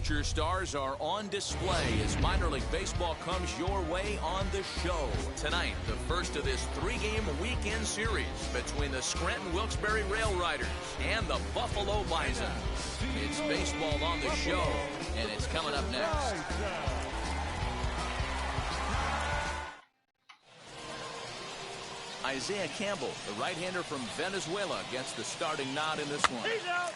future stars are on display as minor league baseball comes your way on the show. Tonight, the first of this three-game weekend series between the Scranton-Wilkes-Barre Rail Riders and the Buffalo Bison. It's baseball on the show, and it's coming up next. Isaiah Campbell, the right-hander from Venezuela, gets the starting nod in this one. He's out.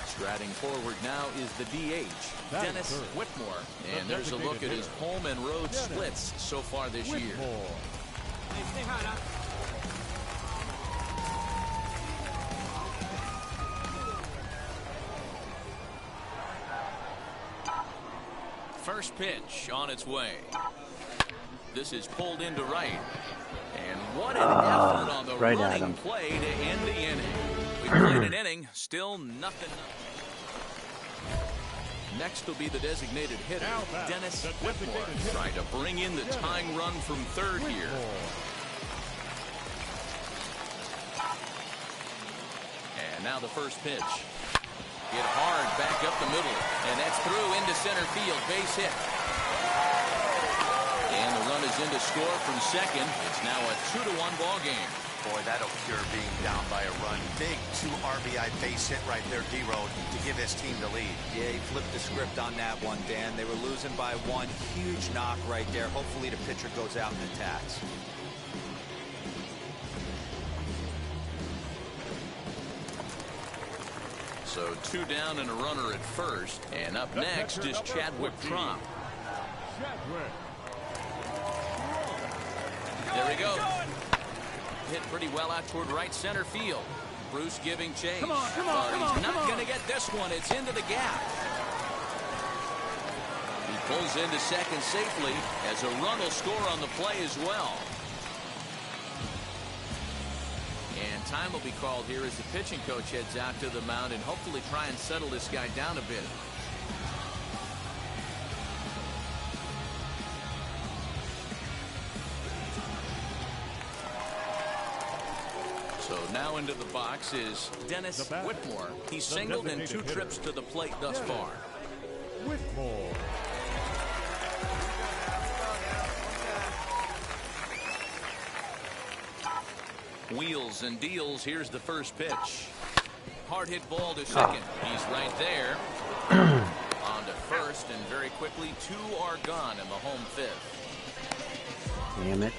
Striding forward now is the DH, Dennis Whitmore. And there's a look at his home and road splits so far this year. First pitch on its way. This is pulled into right. And what an effort on the running play to end the inning. We played an inning, still nothing. Next will be the designated hitter, Dennis Whitmore, trying to bring in the tying run from third here. And now the first pitch. Hit hard back up the middle, and that's through into center field, base hit. And the run is in to score from second. It's now a 2-1 ball game. Boy, that'll cure being down by a run. Big 2 RBI base hit right there, D-Road, to give his team the lead. Yeah, he flipped the script on that one, Dan. They were losing by 1. Huge knock right there. Hopefully the pitcher goes out and attacks. So 2 down and a runner at first. And up next is Chadwick Tromp. There we go. Hit pretty well out toward right center field. Bruce giving chase. Come on, he's not going to get this one. It's into the gap. He pulls into second safely as a run will score on the play as well. And time will be called here as the pitching coach heads out to the mound and hopefully try and settle this guy down a bit. So now into the box is Dennis Whitmore. He's singled in 2 trips to the plate thus far. Whitmore. Wheels and deals. Here's the first pitch. Hard hit ball to second. He's right there. On to first, and very quickly 2 are gone in the home 5th. Damn it.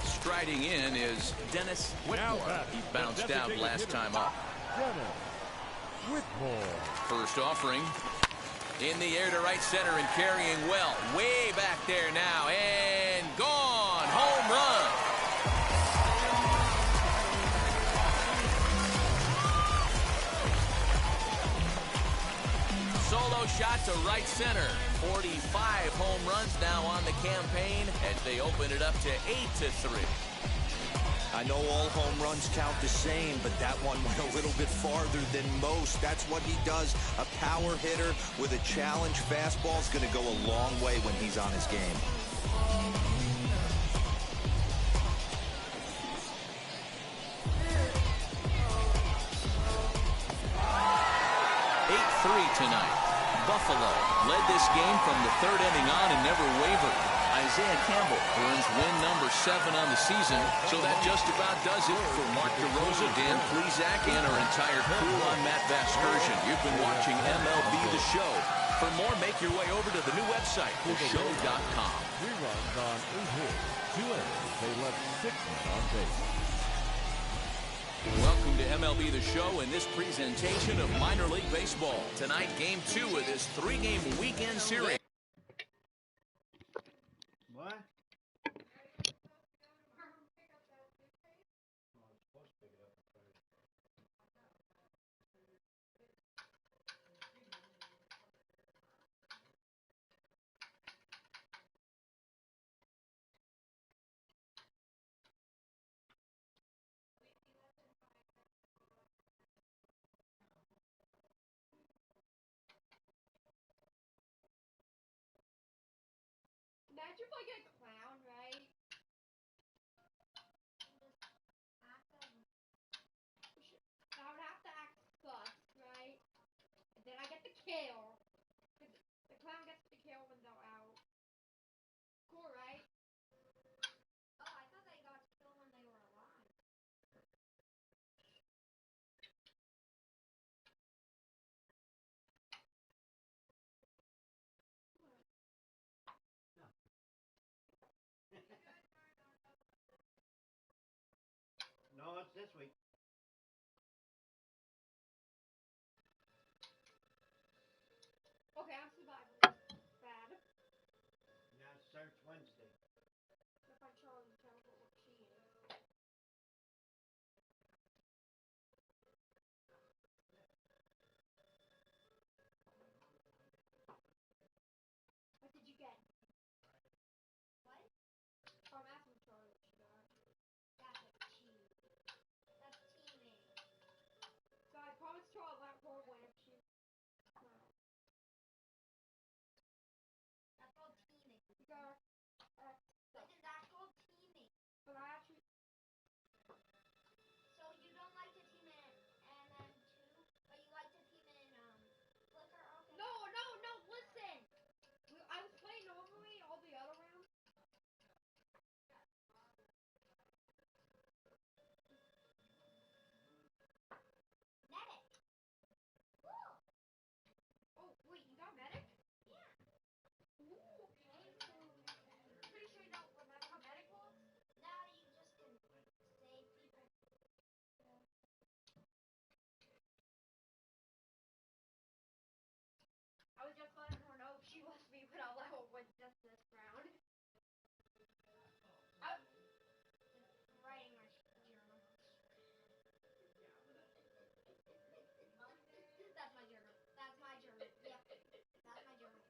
Striding in is Dennis Whitmore. He bounced out last time up. Whitmore. First offering. In the air to right center and carrying well. Way back there now. And gone. Home run. Solo shot to right center. 45 home runs now on the campaign as they open it up to 8-3. I know all home runs count the same, but that one went a little bit farther than most. That's what he does. A power hitter with a challenge fastball is going to go a long way when he's on his game. 8-3 tonight. Buffalo led this game from the 3rd inning on and never wavered. Isaiah Campbell earns win number 7 on the season, so that just about does it for Mark DeRosa, Dan Plesac, and our entire crew. I'm Matt Vasgersian. You've been watching MLB The Show. For more, make your way over to the new website, theshow.com. 3 runs on 8 hits, 2 errors. They left 6 men on base. Welcome to MLB The Show and this presentation of minor league baseball. Tonight, game 2 of this 3-game weekend series. Imagine if I get a clown, right? this week. Okay, I'm surviving. Bad. Now it starts Wednesday. If I Charlie tell her what she is. What did you get? What? Oh, I'm asking Charlie what she got. That's a team. That's teaming. So I promised her I'll let her win if she. That's called teaming. You got. What is that called teaming? But I actually. So you don't like to team in MM2, but you like to team in Flicker? Okay. No, listen. I was playing normally all the other rounds. Medic. Cool. Oh wait, you got medic? Yeah. Ooh, okay. Pretty sure you don't remember how medic works? Now you just can save people. I was just letting her know if she wants me, but I'll let her win just this round. I'm writing my journal. That's my journal. That's my journal. Yep. That's my journal.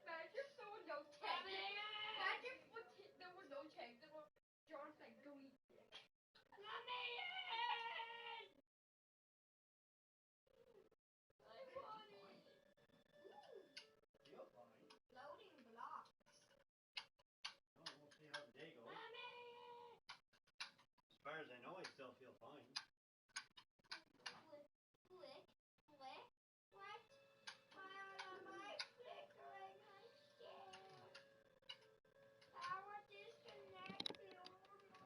Imagine there were no tags. Imagine there were no tags. There were John said, go eat dick. Let me in! I want it. Feel fine. Loading blocks. Oh, we'll see how the day goes. Let me in! As far as I know, I still feel fine. Flick. What? Why am I flickering? I'm scared. Power disconnected. Oh no.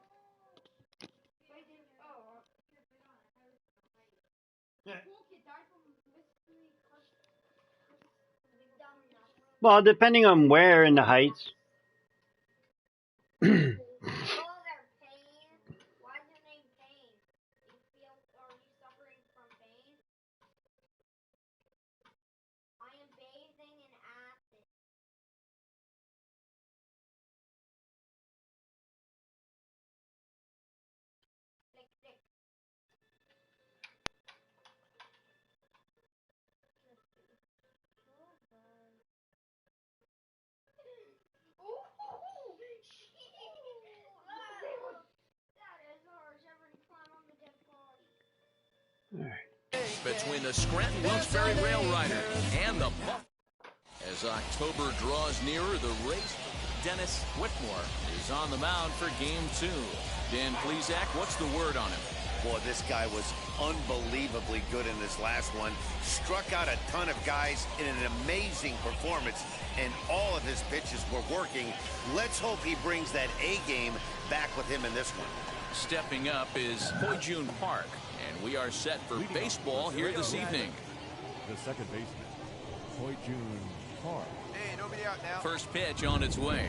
Cool kid died from mystery Well, depending on where in the Heights. Pain. Why is your name Pain? Are you suffering from pain? I am bathing in acid. Flick. That is harsh. Everybody climb on the dead body. Between the Scranton Wilkes-Barre Rail Rider and the Buff. As October draws nearer, the race, Dennis Whitmore is on the mound for Game 2. Dan Plesac, what's the word on him? Boy, this guy was unbelievably good in this last one. Struck out a ton of guys in an amazing performance, and all of his pitches were working. Let's hope he brings that A game back with him in this one. Stepping up is Hoyjun Park, and we are set for baseball here this evening. The second baseman, Hoyjun Park. Hey, nobody out now. First pitch on its way.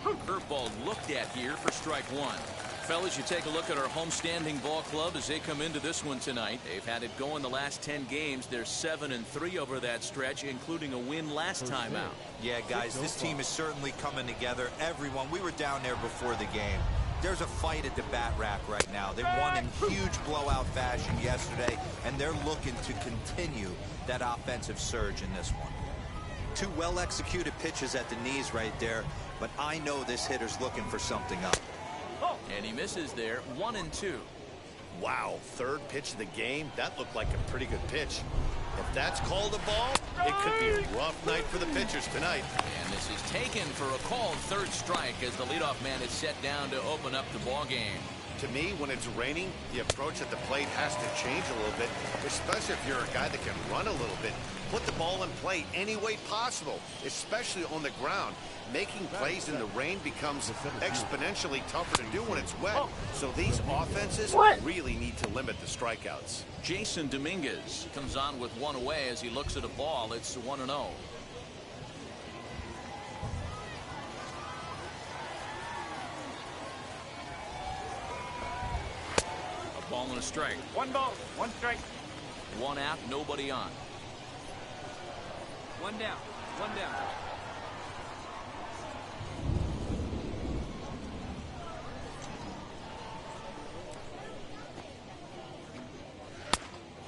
Curveball looked at here for strike one. Fellas, you take a look at our homestanding ball club as they come into this one tonight. They've had it going the last 10 games. They're 7-3 over that stretch, including a win last time out. Yeah, guys, this team is certainly coming together. Everyone, we were down there before the game. There's a fight at the bat rack right now. They won in huge blowout fashion yesterday, and they're looking to continue that offensive surge in this one. Two well-executed pitches at the knees right there, but I know this hitter's looking for something up. And he misses there, 1-2. Wow, third pitch of the game. That looked like a pretty good pitch. If that's called a ball, it could be a rough night for the pitchers tonight. And this is taken for a called third strike as the leadoff man is set down to open up the ball game. To me, when it's raining, the approach at the plate has to change a little bit, especially if you're a guy that can run a little bit. Put the ball in play any way possible, especially on the ground. Making plays in the rain becomes exponentially tougher to do when it's wet. So these offenses really need to limit the strikeouts. Jason Dominguez comes on with one away as he looks at a ball. It's 1-0. and a strike. 1 ball, 1 strike. 1 out, nobody on. 1 down, 1 down.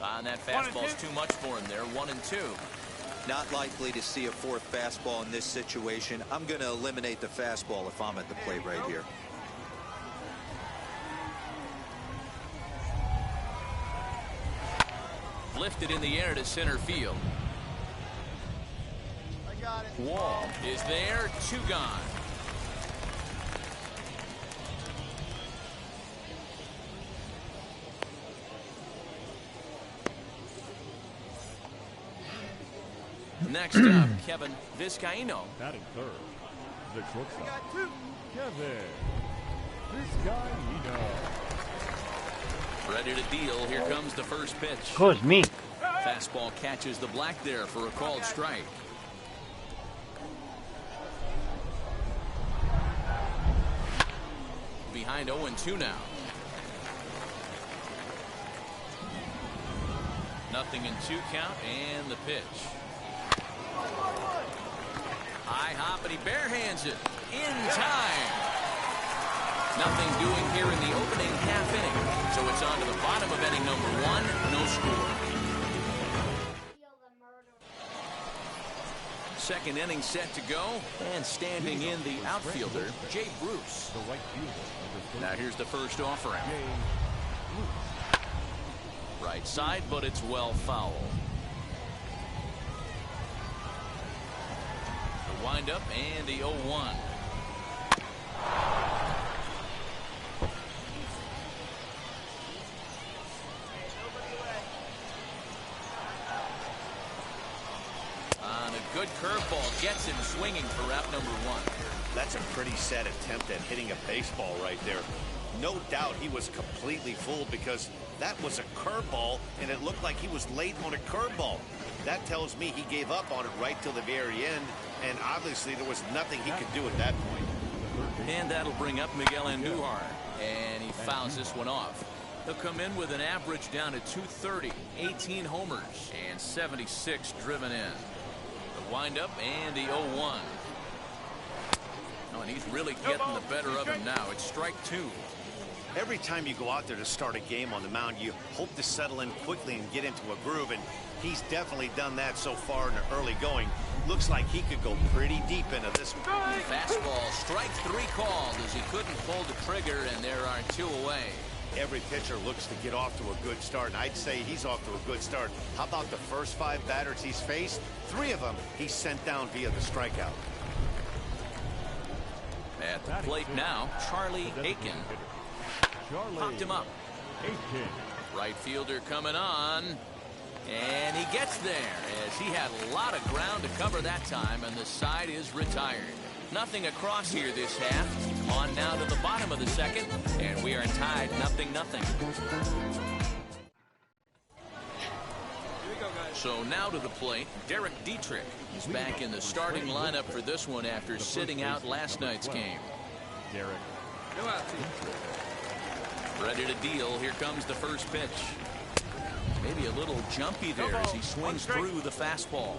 And that fastball's too much for him there. 1-2. Not likely to see a 4th fastball in this situation. I'm going to eliminate the fastball if I'm at the plate right here. Lifted in the air to center field. I got it. Wall is there. 2 gone. Next up, Kevin Vizcaíno. Batting third, the shortstop, Kevin Vizcaíno. Ready to deal. Here comes the first pitch. Of course, me. Fastball catches the black there for a called strike. Behind 0-2 now. Nothing in 2 count, and the pitch. High hop, and he barehands it in time. Nothing doing here in the opening half inning. So it's on to the bottom of inning number 1. No score. Second inning set to go. And standing in the outfielder, Jay Bruce. The right fielder, Now here's the first offering. Jay Bruce. Right side, but it's well foul. The windup and the 0-1. On a good curveball, gets him swinging for out number 1. That's a pretty sad attempt at hitting a baseball right there. No doubt he was completely fooled because that was a curveball and it looked like he was late on a curveball. That tells me he gave up on it right till the very end, and obviously there was nothing he could do at that point. And that'll bring up Miguel Andujar, and he fouls this one off. He'll come in with an average down to 230, 18 homers, and 76 driven in. The windup and the 0-1. Oh, and he's really getting the better of him now. It's strike 2. Every time you go out there to start a game on the mound, you hope to settle in quickly and get into a groove, and he's definitely done that so far in the early going. Looks like he could go pretty deep into this one. Fastball, strike 3 called as he couldn't pull the trigger, and there are 2 away. Every pitcher looks to get off to a good start, and I'd say he's off to a good start. How about the first 5 batters he's faced? 3 of them he's sent down via the strikeout. At the plate now, Charlie Aiken. Popped him up. Aiken. Right fielder coming on. And he gets there as he had a lot of ground to cover that time, and the side is retired. Nothing across here this half. On now to the bottom of the second, and we are tied 0-0. So now to the plate, Derek Dietrich is back in the starting lineup for this one after sitting out last night's game. Derek. Go out, Ready to deal. Here comes the first pitch. Maybe a little jumpy there as he swings through the fastball.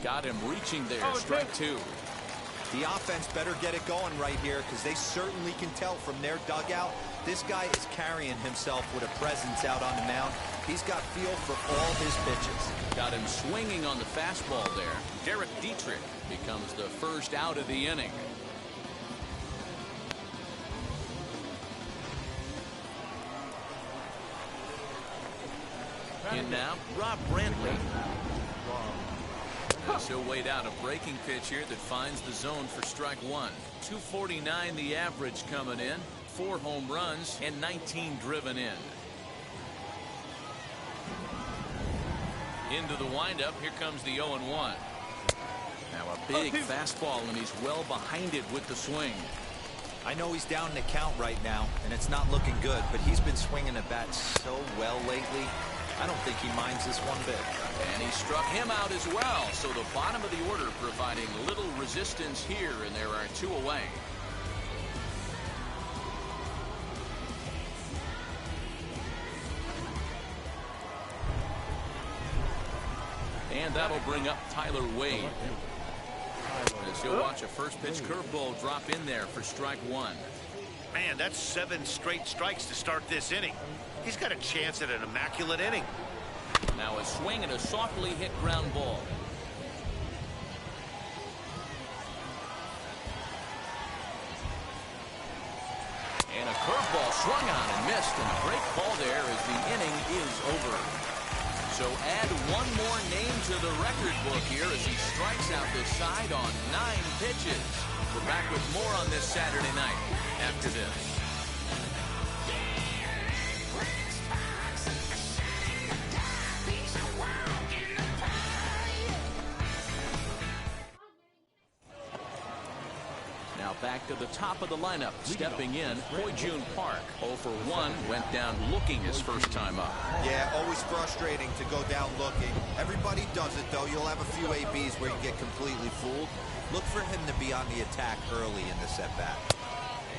Got him reaching there. Strike 2. The offense better get it going right here because they certainly can tell from their dugout this guy is carrying himself with a presence out on the mound. He's got feel for all his pitches. Got him swinging on the fastball there. Derek Dietrich becomes the first out of the inning. In now, Rob Brantley. As he'll wait out a breaking pitch here that finds the zone for strike 1. 249 the average coming in. 4 home runs and 19 driven in. Into the windup. Here comes the 0-1. Now a big fastball, and he's well behind it with the swing. I know he's down in the count right now, and it's not looking good, but he's been swinging the bat so well lately. I don't think he minds this one bit. And he struck him out as well. So the bottom of the order providing little resistance here, and there are 2 away. And that'll bring up Tyler Wade. As he'll watch a first pitch curveball drop in there for strike 1. Man, that's 7 straight strikes to start this inning. He's got a chance at an immaculate inning. Now a swing and a softly hit ground ball. And a curveball swung on and missed, and a great call there as the inning is over. So add one more name to the record book here as he strikes out the side on 9 pitches. We're back with more on this Saturday night after this. Now back to the top of the lineup. Stepping in, Ho-Jun Park. 0 for 1, went down looking his first time up. Yeah, always frustrating to go down looking. Everybody does it, though. You'll have a few ABs where you get completely fooled. Look for him to be on the attack early in the setback.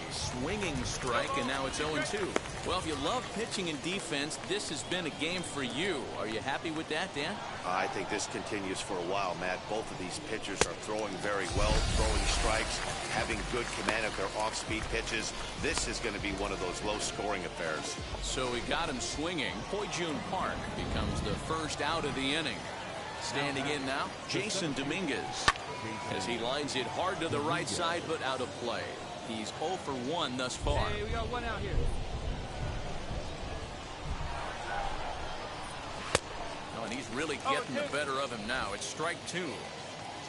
A swinging strike, and now it's 0-2. Well, if you love pitching and defense, this has been a game for you. Are you happy with that, Dan? I think this continues for a while, Matt. Both of these pitchers are throwing very well, throwing strikes, having good command of their off-speed pitches. This is going to be one of those low-scoring affairs. So we got him swinging. Ho-Jun Park becomes the first out of the inning. Standing in now, Jason Dominguez, as he lines it hard to the right side, but out of play. He's 0 for 1 thus far. Hey, we got one out here. Oh, and he's really getting the better of him now. It's strike 2.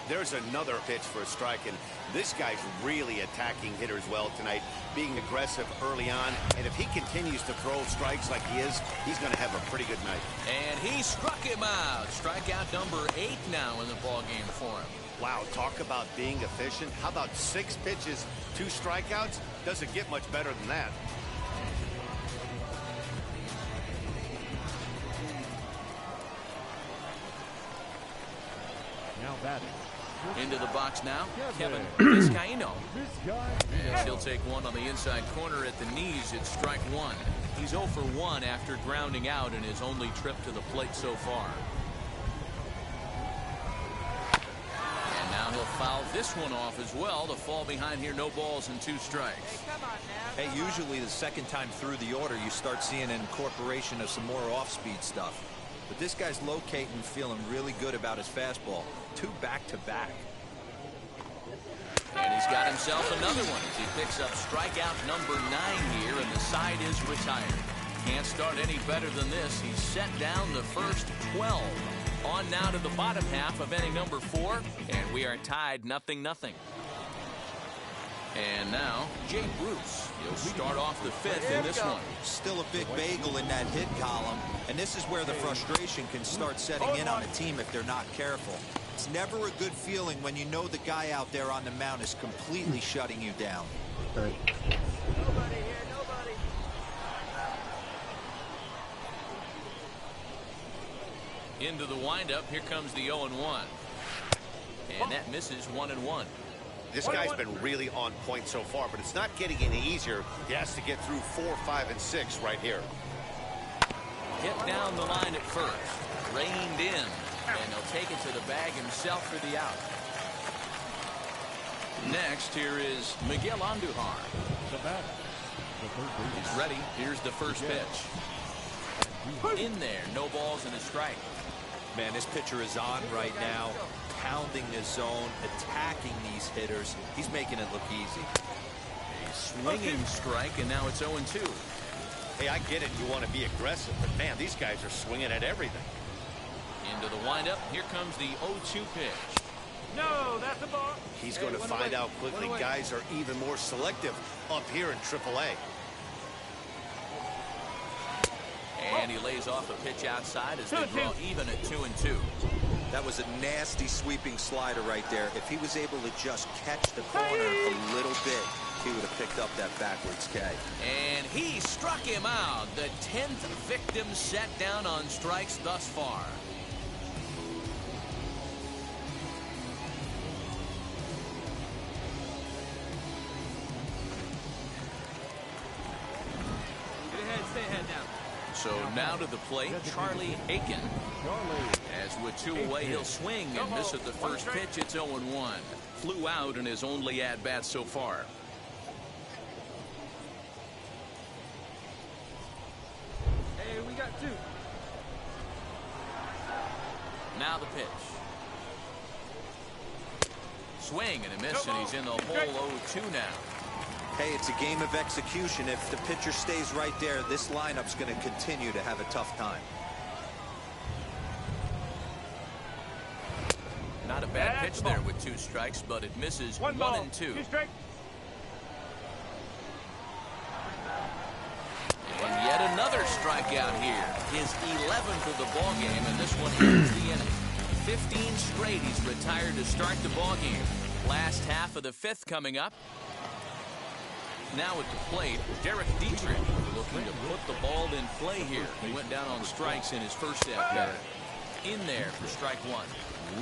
There's another pitch for a strike, and this guy's really attacking hitters well tonight, being aggressive early on. And if he continues to throw strikes like he is, he's going to have a pretty good night. And he struck him out. Strikeout number 8 now in the ballgame for him. Wow, talk about being efficient. How about 6 pitches, 2 strikeouts? Doesn't get much better than that. Now batting. Into the box now, Kevin Vizcaino. Vizcaino. And he'll take one on the inside corner at the knees. It's strike 1. He's 0 for 1 after grounding out in his only trip to the plate so far. And now he'll foul this one off as well. The fall behind here, no balls and 2 strikes. Hey, come on now. Hey, usually the second time through the order, you start seeing an incorporation of some more off-speed stuff. But this guy's locating, feeling really good about his fastball. 2 back-to-back. And he's got himself another one as he picks up strikeout number 9 here, and the side is retired. Can't start any better than this. He's set down the first 12. On now to the bottom half of inning number 4, and we are tied 0-0. And now, Jay Bruce. He'll start off the 5th in this one. Still a big bagel in that hit column, and this is where the frustration can start setting in on a team if they're not careful. It's never a good feeling when you know the guy out there on the mound is completely shutting you down. Nobody here, nobody. Into the windup, here comes the 0-1. And that misses 1-1. This guy's been really on point so far, but it's not getting any easier. He has to get through 4, 5, and 6 right here. Hit down the line at first. Reined in. And he'll take it to the bag himself for the out. Next, here is Miguel Andujar. The batter. The third baseman. He's ready. Here's the first pitch. In there. No balls and a strike. Man, this pitcher is on right now, pounding his zone, attacking these hitters. He's making it look easy. A swinging strike, and now it's 0-2. Hey, I get it. You want to be aggressive, but man, these guys are swinging at everything. Into the windup. Here comes the 0-2 pitch. No, that's a ball. He's going to one find away. out quickly. One away. Guys are even more selective up here in AAA. And he lays off a pitch outside as they draw even at 2-2. That was a nasty sweeping slider right there. If he was able to just catch the corner a little bit, he would have picked up that backwards K. And he struck him out. The 10th victim set down on strikes thus far. Stay ahead now. So now to the plate, Charlie Aiken. As with 2 away, he'll swing and miss at the first pitch. It's 0-1. Flew out in his only at-bat so far. Hey, we got 2. Now the pitch. Swing and a miss, and he's in the hole 0-2 now. Hey, it's a game of execution. If the pitcher stays right there, this lineup's going to continue to have a tough time. Not a bad pitch there with 2 strikes, but it misses 1 and 2. 2 strikes. And yet another strikeout here. His 11th of the ball game, and this one ends the inning. 15 straight he's retired to start the ball game. Last half of the 5th coming up. Now at the plate, Derek Dietrich looking to put the ball in play here. He went down on strikes in his first at-bat. In there for strike 1.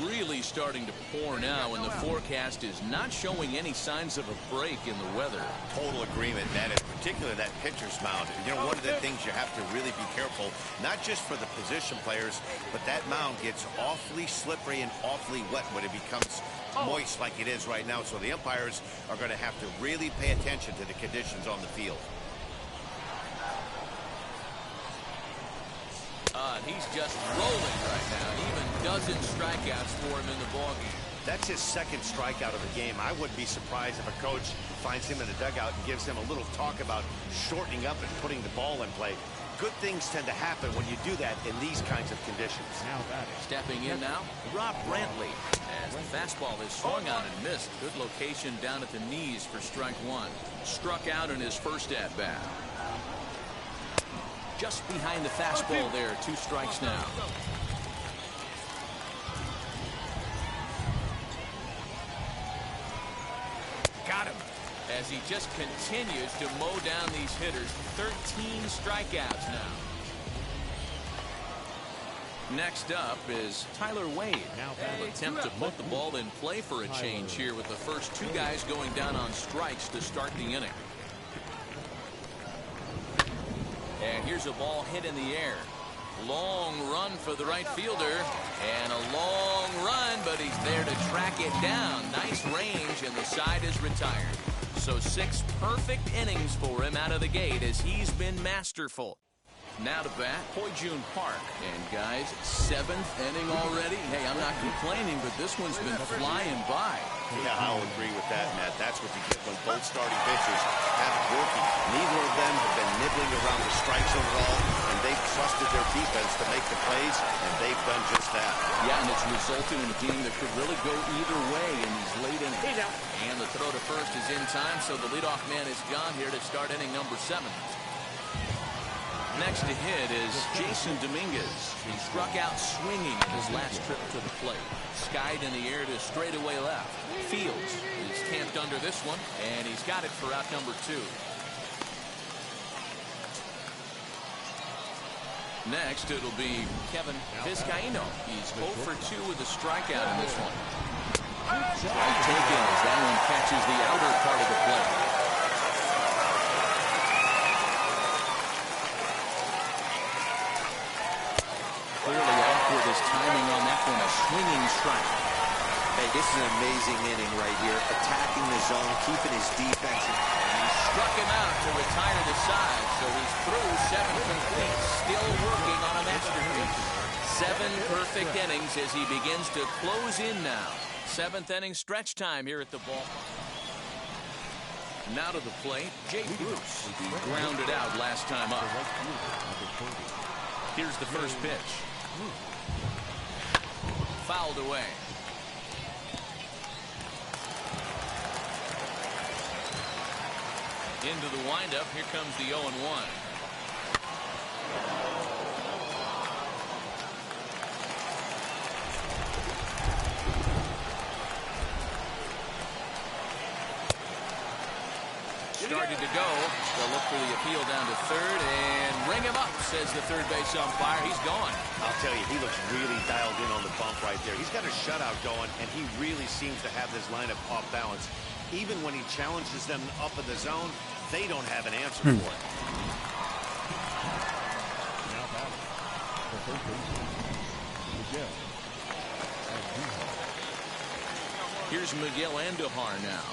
Really starting to pour now, and the forecast is not showing any signs of a break in the weather. Total agreement, that is particularly that pitcher's mound. You know, one of the things you have to really be careful, not just for the position players, but that mound gets awfully slippery and awfully wet when it becomes moist like it is right now. So the umpires are going to have to really pay attention to the conditions on the field. And he's just rolling right now. Even dozen strikeouts for him in the ballgame. That's his 2nd strikeout of the game. I wouldn't be surprised if a coach finds him in the dugout and gives him a little talk about shortening up and putting the ball in play. Good things tend to happen when you do that in these kinds of conditions. Stepping in now, Rob Brantley. As the fastball is swung on and missed. Good location down at the knees for strike 1. Struck out in his first at-bat. Just behind the fastball there. 2 strikes now. Got him. As he just continues to mow down these hitters. 13 strikeouts now. Next up is Tyler Wade. Will attempt to put the ball in play for a change here with the first 2 guys going down on strikes to start the inning. And here's a ball hit in the air. Long run for the right fielder. And a long run, but he's there to track it down. Nice range, and the side is retired. So 6 perfect innings for him out of the gate as he's been masterful. Now to bat, Hoy-Jun Park. And guys, 7th inning already. Hey, I'm not complaining, but this one's been flying by. Yeah, I'll agree with that, Matt. That's what you get when both starting pitchers have it working. Neither of them have been nibbling around the strike zone at all, and they've trusted their defense to make the plays, and they've done just that. Yeah, and it's resulted in a game that could really go either way in these late innings. And the throw to first is in time, so the leadoff man is gone here to start inning number 7. Next to hit is Jason Dominguez. He struck out swinging in his last trip to the plate. Skied in the air to straightaway left. Fields is camped under this one, and he's got it for out number 2. Next, it'll be Kevin Vizcaino. He's 0 for 2 with a strikeout in this one. Strike taken as that one catches the outer part of the plate. Clearly off with his timing on that one, a swinging strike. Hey, this is an amazing inning right here. Attacking the zone, keeping his defense. And he struck him out to retire the side, so he's through 7 complete, still working on a masterpiece. 7 perfect innings as he begins to close in now. 7th inning stretch time here at the ballpark. Now to the plate, Jay Bruce. He grounded out last time up. Here's the first pitch. Fouled away. Into the windup. Here comes the 0-1. started to go. They'll look for the appeal down to third and ring him up, says the third base umpire. He's gone. I'll tell you, he looks really dialed in on the bump right there. He's got a shutout going, and he really seems to have this lineup off balance. Even when he challenges them up in the zone, they don't have an answer for it. Now batting, the third baseman, Miguel Andujar. Here's Miguel Andujar now.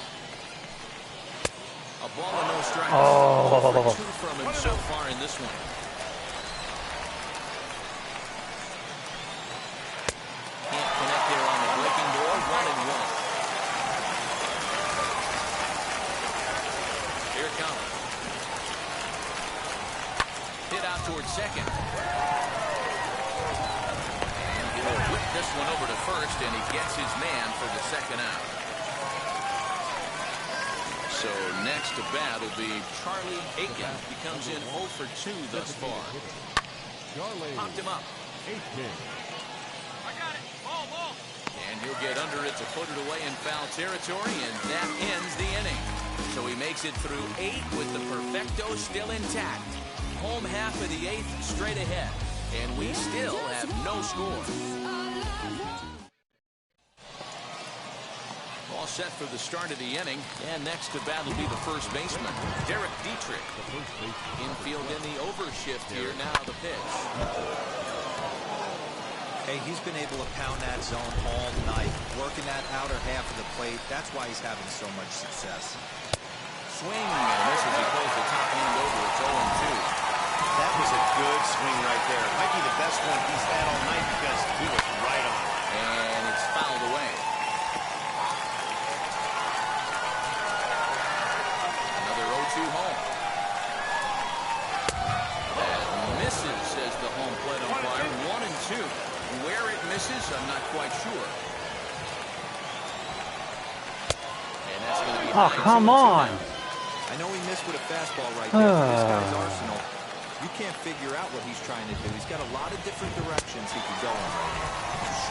A ball and no strikes. Oh. 2 from him so far in this one. Can't connect there on the breaking ball. 1-1. Here it comes. Hit out towards second. And he'll whip this one over to first, and he gets his man for the second out. So next to bat will be Charlie Aiken. He comes in 0 for 2 thus far. Charlie Popped him up. Aiken. I got it. Ball. And he'll get under it to put it away in foul territory, and that ends the inning. So he makes it through 8 with the perfecto still intact. Home half of the 8th straight ahead. And we still have no score. All set for the start of the inning. And next to bat will be the first baseman, Derek Dietrich. Infield in the overshift here. Now the pitch. Hey, he's been able to pound that zone all night, working that outer half of the plate. That's why he's having so much success. Swing and this as he pulls the top end over. It's 0-2. That was a good swing right there. It might be the best one he's had all night because he was right on. And it's fouled away. Another 0-2 home. That misses, says the home plate umpire. 1-2. Where it misses, I'm not quite sure. And that's going to be Oh, come on. I know he missed with a fastball right there. But this guy's arsenal, you can't figure out what he's trying to do. He's got a lot of different directions he could go in right here.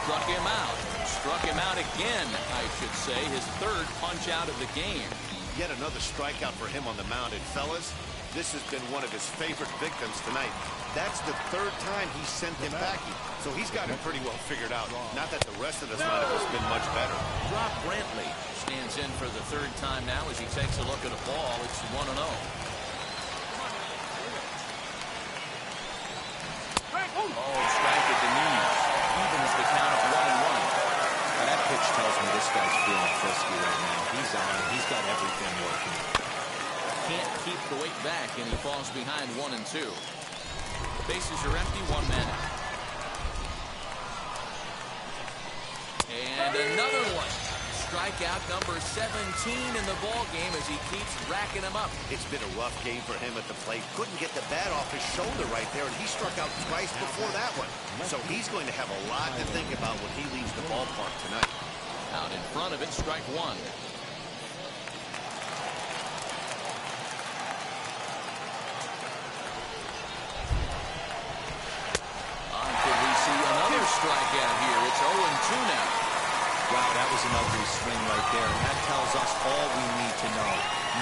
Struck him out. Struck him out again, I should say. His third punch out of the game. Yet another strikeout for him on the mound. And fellas, this has been one of his favorite victims tonight. That's the third time he sent him packing. So he's got him pretty well figured out. Not that the rest of this lineup has been much better. Rob Brantley stands in for the third time now as he takes a look at a ball. It's 1-0. Oh, strike at the knees. Evens the count at 1-1. Now that pitch tells me this guy's feeling frisky right now. He's on. He's got everything working. Can't keep the weight back, and he falls behind 1-2. Bases are empty, 1 man out. And another one. Strikeout number 17 in the ball game as he keeps racking them up. It's been a rough game for him at the plate. Couldn't get the bat off his shoulder right there, and he struck out twice before that one. So he's going to have a lot to think about when he leaves the ballpark tonight. Out in front of it, strike 1. Could we see another strikeout here? It's 0-2 now. Wow, that was an ugly swing right there. And that tells us all we need to know.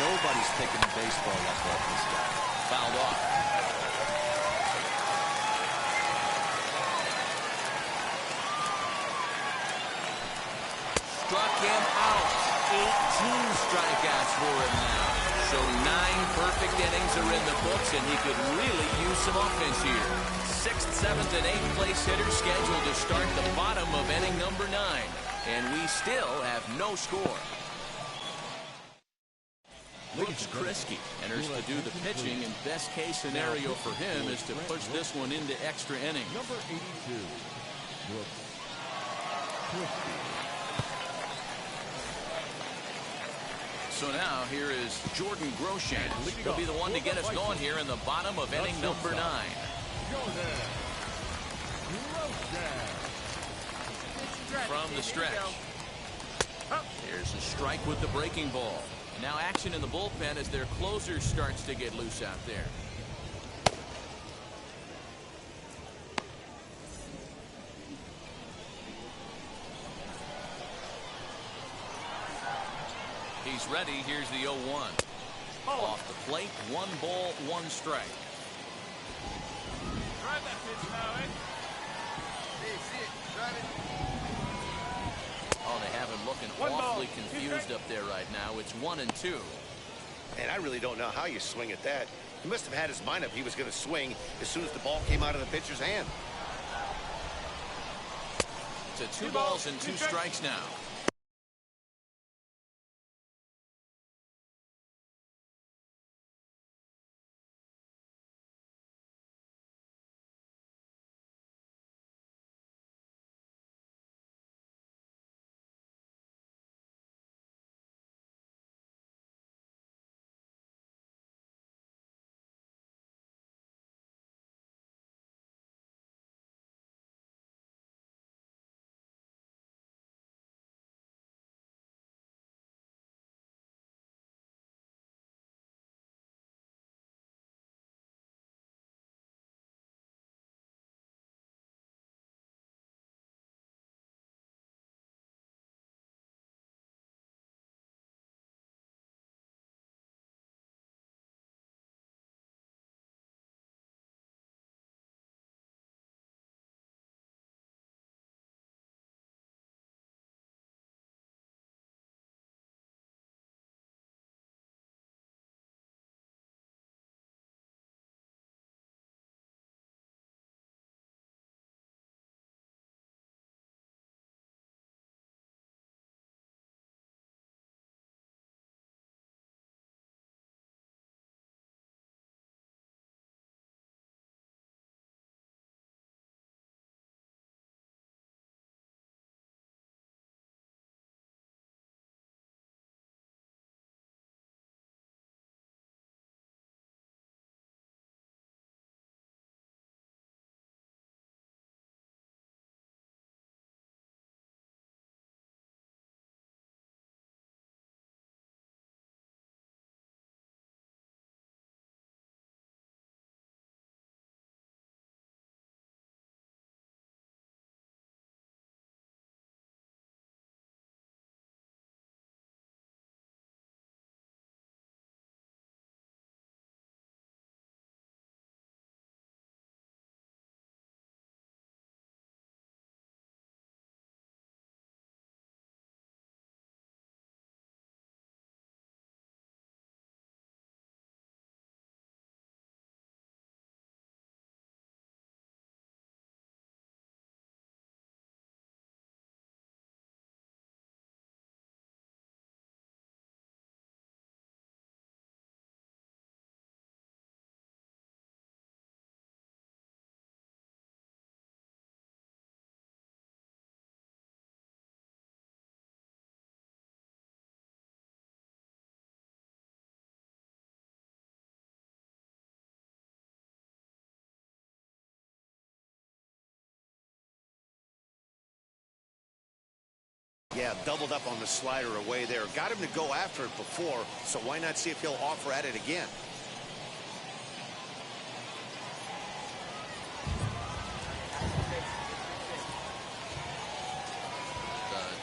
Nobody's picking the baseball up off this guy. Fouled off. Struck him out. 18 strikeouts for him now. So 9 perfect innings are in the books, and he could really use some offense here. 6th, 7th, and 8th place hitters scheduled to start the bottom of inning number 9. And we still have no score. Brooks Kriske enters to do the pitching, and best case scenario for him is to push this one into extra innings. Number 82, Brooks Kriske. So now here is Jordan Groshans. He'll be the one to get us going here in the bottom of inning number 9. From the stretch. Here's a strike with the breaking ball. And now action in the bullpen as their closer starts to get loose out there. He's ready. Here's the 0-1. Off the plate, 1 ball, 1 strike. Drive that pitch now, eh? Hey, see it. Drive it. Oh, they have him looking awfully confused up there right now. It's 1-2. And I really don't know how you swing at that. He must have had his mind up he was going to swing as soon as the ball came out of the pitcher's hand. To 2 balls and 2 strikes now. Yeah, doubled up on the slider away there. Got him to go after it before, so why not see if he'll offer at it again?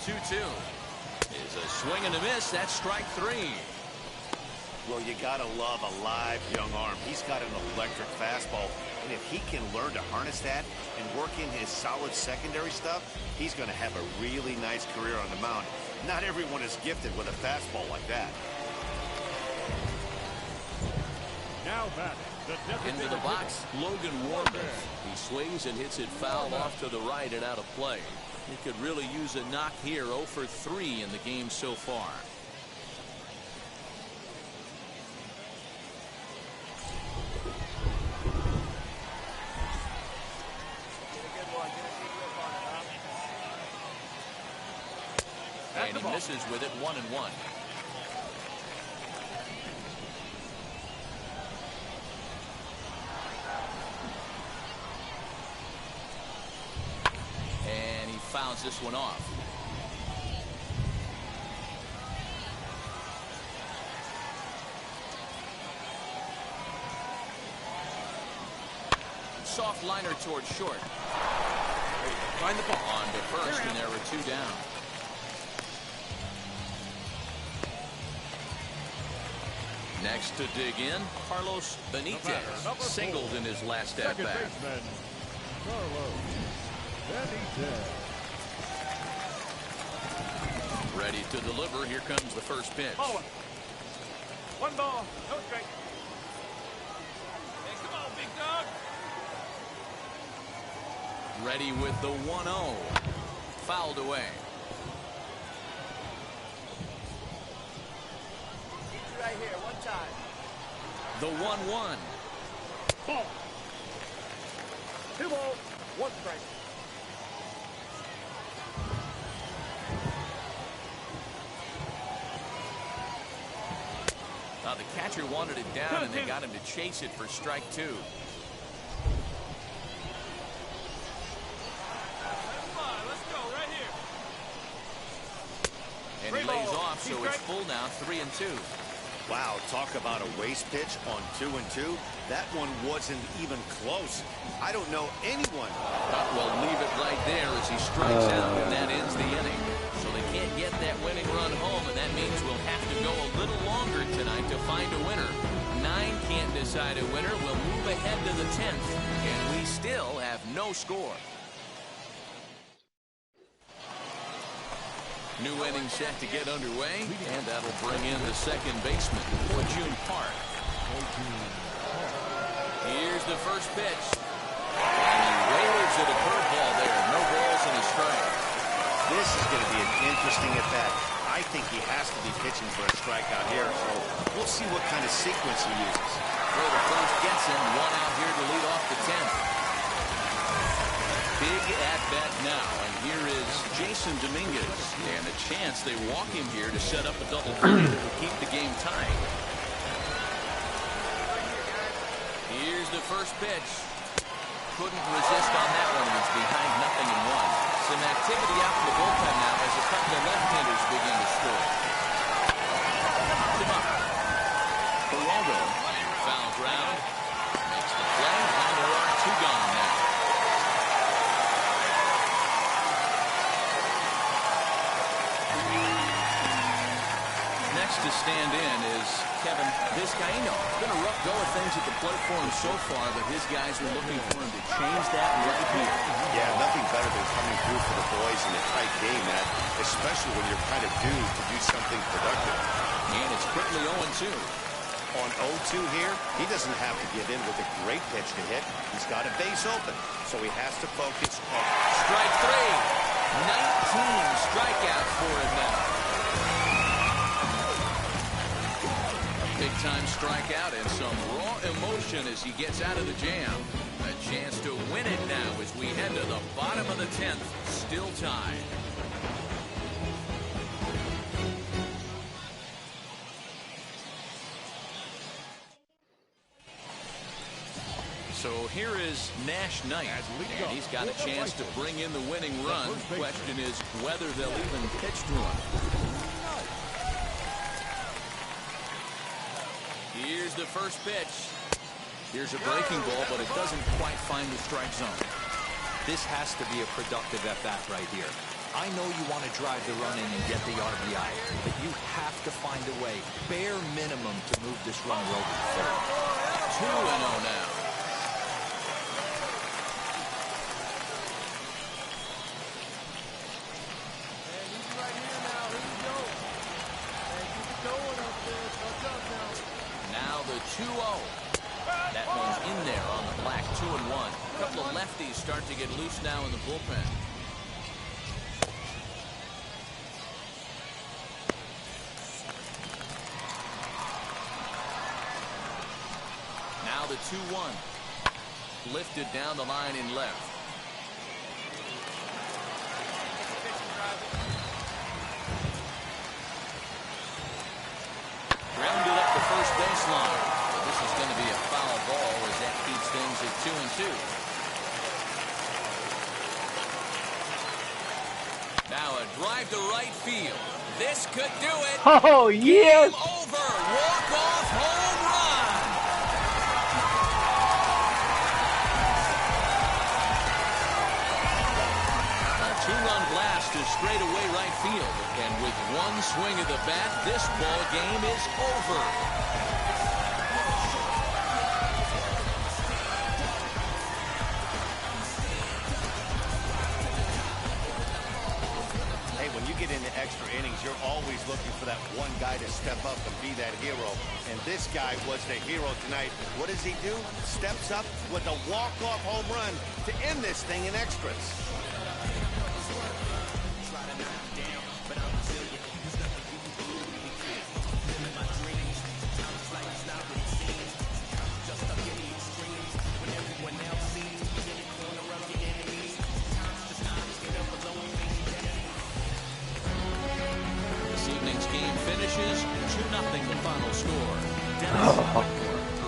The 2-2 is a swing and a miss. That's strike 3. Well, you gotta love a live young arm. He's got an electric fastball, and if he can learn to harness that and work in his solid secondary stuff, he's gonna have a really nice career on the mound. Not everyone is gifted with a fastball like that. Now batting, Into the box, Logan Warner. He swings and hits it foul off to the right and out of play. He could really use a knock here. 0 for 3 in the game so far. And he misses with it, 1-1. And he fouls this one off. Soft liner towards short. Find the ball on to first, and there were 2 down. Next to dig in, Carlos Benitez singled in his last at Second bat. baseman, Carlos Benitez. Ready to deliver. Here comes the first pitch. Ball. One ball, no strike. Hey, come on, big dog. Ready with the 1-0. Fouled away. Right here, one time. The 1-1. Ball. Two balls, one strike. The catcher wanted it down, and they got him to chase it for strike 2. Come on, let's go right here. And he lays off, so it's full now, 3-2. Wow, talk about a waste pitch on 2-2. That one wasn't even close. I don't know anyone. Well, leave it right there as he strikes out, and that ends the inning. So they can't get that winning run home, and that means we'll have to go a little longer tonight to find a winner. 9 can't decide a winner. We'll move ahead to the 10th, and we still have no score. New inning set to get underway, and that'll bring in the second baseman, June Park. Here's the first pitch. And he waves at a curveball there. No balls and a strike. This is going to be an interesting at bat. I think he has to be pitching for a strikeout here, so we'll see what kind of sequence he uses. Well, the first gets him. 1 out here to lead off the 10th. Big at-bat now, and here is Jason Dominguez. And a chance they walk him here to set up a double play to keep the game tied. Here's the first pitch. Couldn't resist on that one. He's behind 0-1. Some activity out in the bullpen now as a couple of left-handers begin to score. Come up. Geraldo, foul ground, makes the play, and there are 2 gone now. Next to stand in is Kevin Vizcaino. Been a rough go of things at the plate for him so far, but his guys are looking for him to change that right here. Yeah, nothing better than coming through for the boys in a tight game, Matt, especially when you're kind of due to do something productive. And it's quickly 0-2. On 0-2 here, he doesn't have to give in with a great pitch to hit. He's got a base open, so he has to focus on... Strike 3. 19 strikeouts for him now. Big-time strikeout and some raw emotion as he gets out of the jam. A chance to win it now as we head to the bottom of the 10th, still tied. So here is Nash Knight, and he's got a chance to bring in the winning run. The question is whether they'll even pitch to him. Here's the first pitch. Here's a breaking ball, but it doesn't quite find the strike zone. This has to be a productive at-bat right here. I know you want to drive the run in and get the RBI, but you have to find a way, bare minimum, to move this runner over to third. 2-0 now. Now the 2-0. That one's in there on the black, 2-1. A couple of lefties start to get loose now in the bullpen. Now the 2-1. Lifted down the line in left. Grounded up the first baseline. But this is going to be a foul ball as that keeps things at 2-2. Now a drive to right field. This could do it. Oh, yes! Game over. Walk-off home run. A 2-run blast to straightaway right field. And with one swing of the bat, this ball game is over. teams, you're always looking for that one guy to step up and be that hero. And this guy was the hero tonight. What does he do? Steps up with a walk-off home run to end this thing in extras. Finishes 2-0 the final score. Dennis Whitmore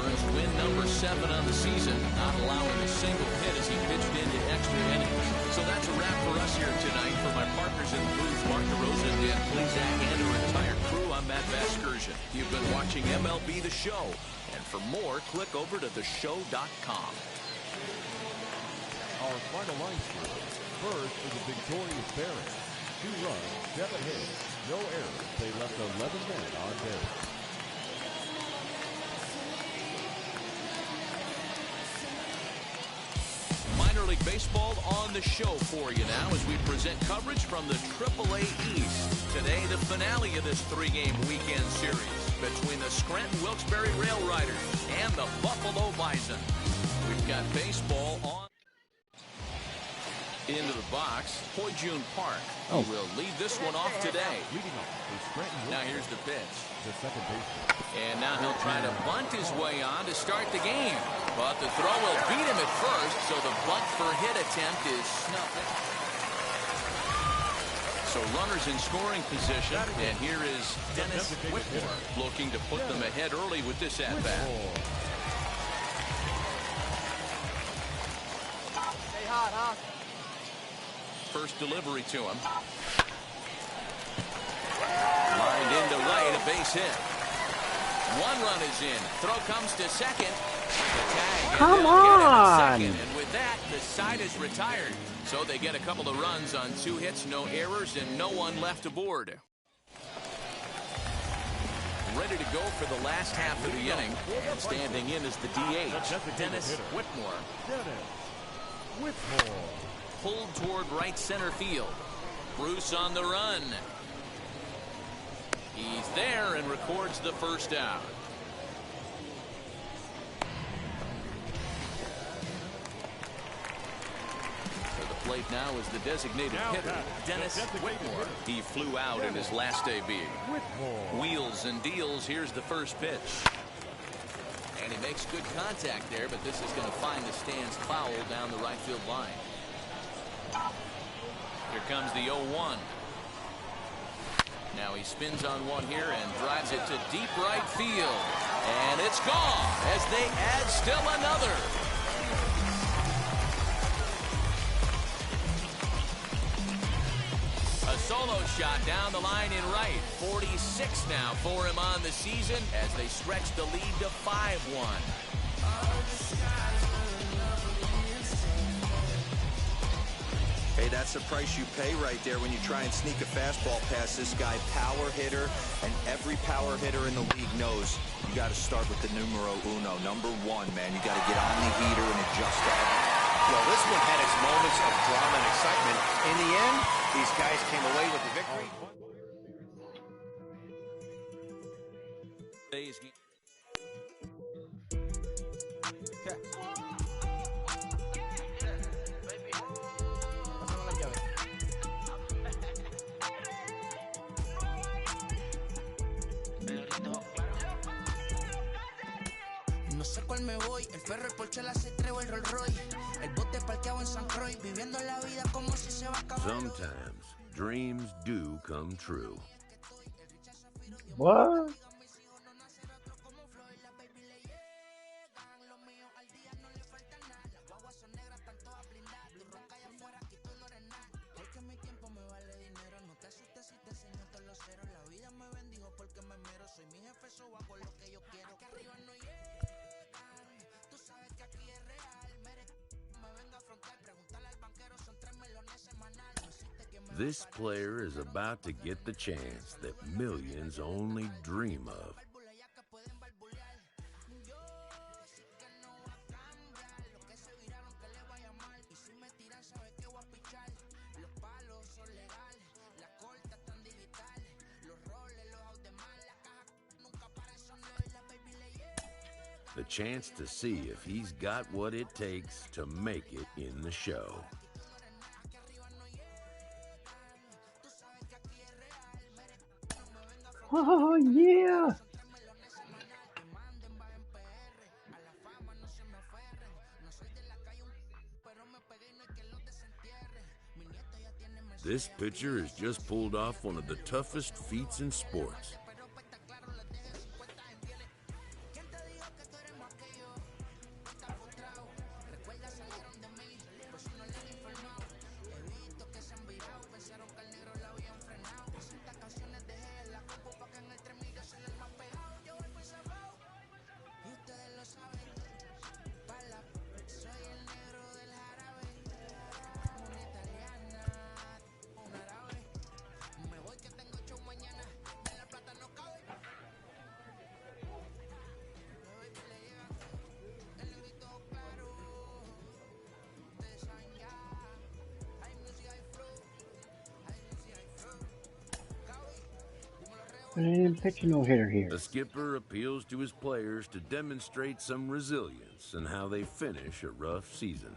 earns win number 7 on the season, not allowing a single hit as he pitched into extra innings. So that's a wrap for us here tonight. For my partners in the booth, Mark DeRosa, Dan Plesac, and our entire crew, I'm Matt Vasgersian. You've been watching MLB The Show. And for more, click over to theshow.com. Our final line score. First is a victorious Barons. 2 runs, 7 hits, no errors. They left 11 men on base. Minor League Baseball on the show for you now as we present coverage from the AAA East. Today, the finale of this 3-game weekend series between the Scranton Wilkes-Barre Rail Riders and the Buffalo Bison. We've got baseball on. Into the box, Hoy-Jun Park will lead this one off today. Now here's the pitch. The second baseman. And now he'll try to bunt his way on to start the game. But the throw will beat him at first, so the bunt for hit attempt is snuffed. So runners in scoring position, and here is Dennis Whitmore looking to put them ahead early with this at-bat. Stay hot, huh? First delivery to him. Lined into right, a base hit. 1 run is in. Throw comes to second. The tag. Come on! Second. And with that, the side is retired. So they get a couple of runs on 2 hits, no errors, and no one left aboard. Ready to go for the last half of the inning. And standing in is the DH, Dennis Whitmore. Pulled toward right center field. Bruce on the run. He's there and records the first out. To the plate now is the designated hitter, Dennis Whitmore. He flew out in his last debut. Wheels and deals. Here's the first pitch. And he makes good contact there, but this is going to find the stands foul down the right field line. Here comes the 0-1. Now he spins on one here and drives it to deep right field. And it's gone as they add still another. A solo shot down the line in right. 46 now for him on the season as they stretch the lead to 5-1. Hey, that's the price you pay right there when you try and sneak a fastball past this guy. Power hitter, and every power hitter in the league knows you got to start with the numero uno, number 1, man. You got to get on the heater and adjust to everything. Well, this one had its moments of drama and excitement. In the end, these guys came away with the victory. No sé cuál me voy, el perro, el Porsche, la C3 o el Rolls Royce. El bote parqueado en San Croix, viviendo la vida como si se va a acabar. Sometimes dreams do come true. What? This player is about to get the chance that millions only dream of. chance to see if he's got what it takes to make it in the show. Oh, yeah. This pitcher has just pulled off one of the toughest feats in sports. But I didn't pitch a no-hitter here. The skipper appeals to his players to demonstrate some resilience in how they finish a rough season.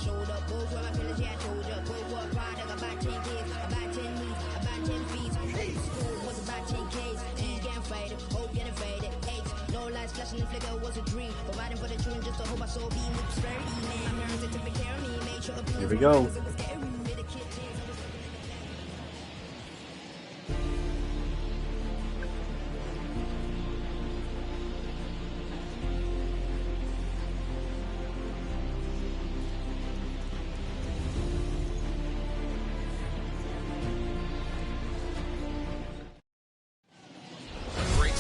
Showed up, both where my feelings, yeah, I told ya. Boy, what pride, I got about 10 kids, about 10 knees, about 10 feet. School was about 10 Ks, T getting faded, hope getting faded. Aches, no lights flashing, the flicker was a dream. Providing for the children just to hope my soul beam with prosperity, man. My parents, they took care of me, made sure opinions. Here we go. Cause it was scary, made a kid change.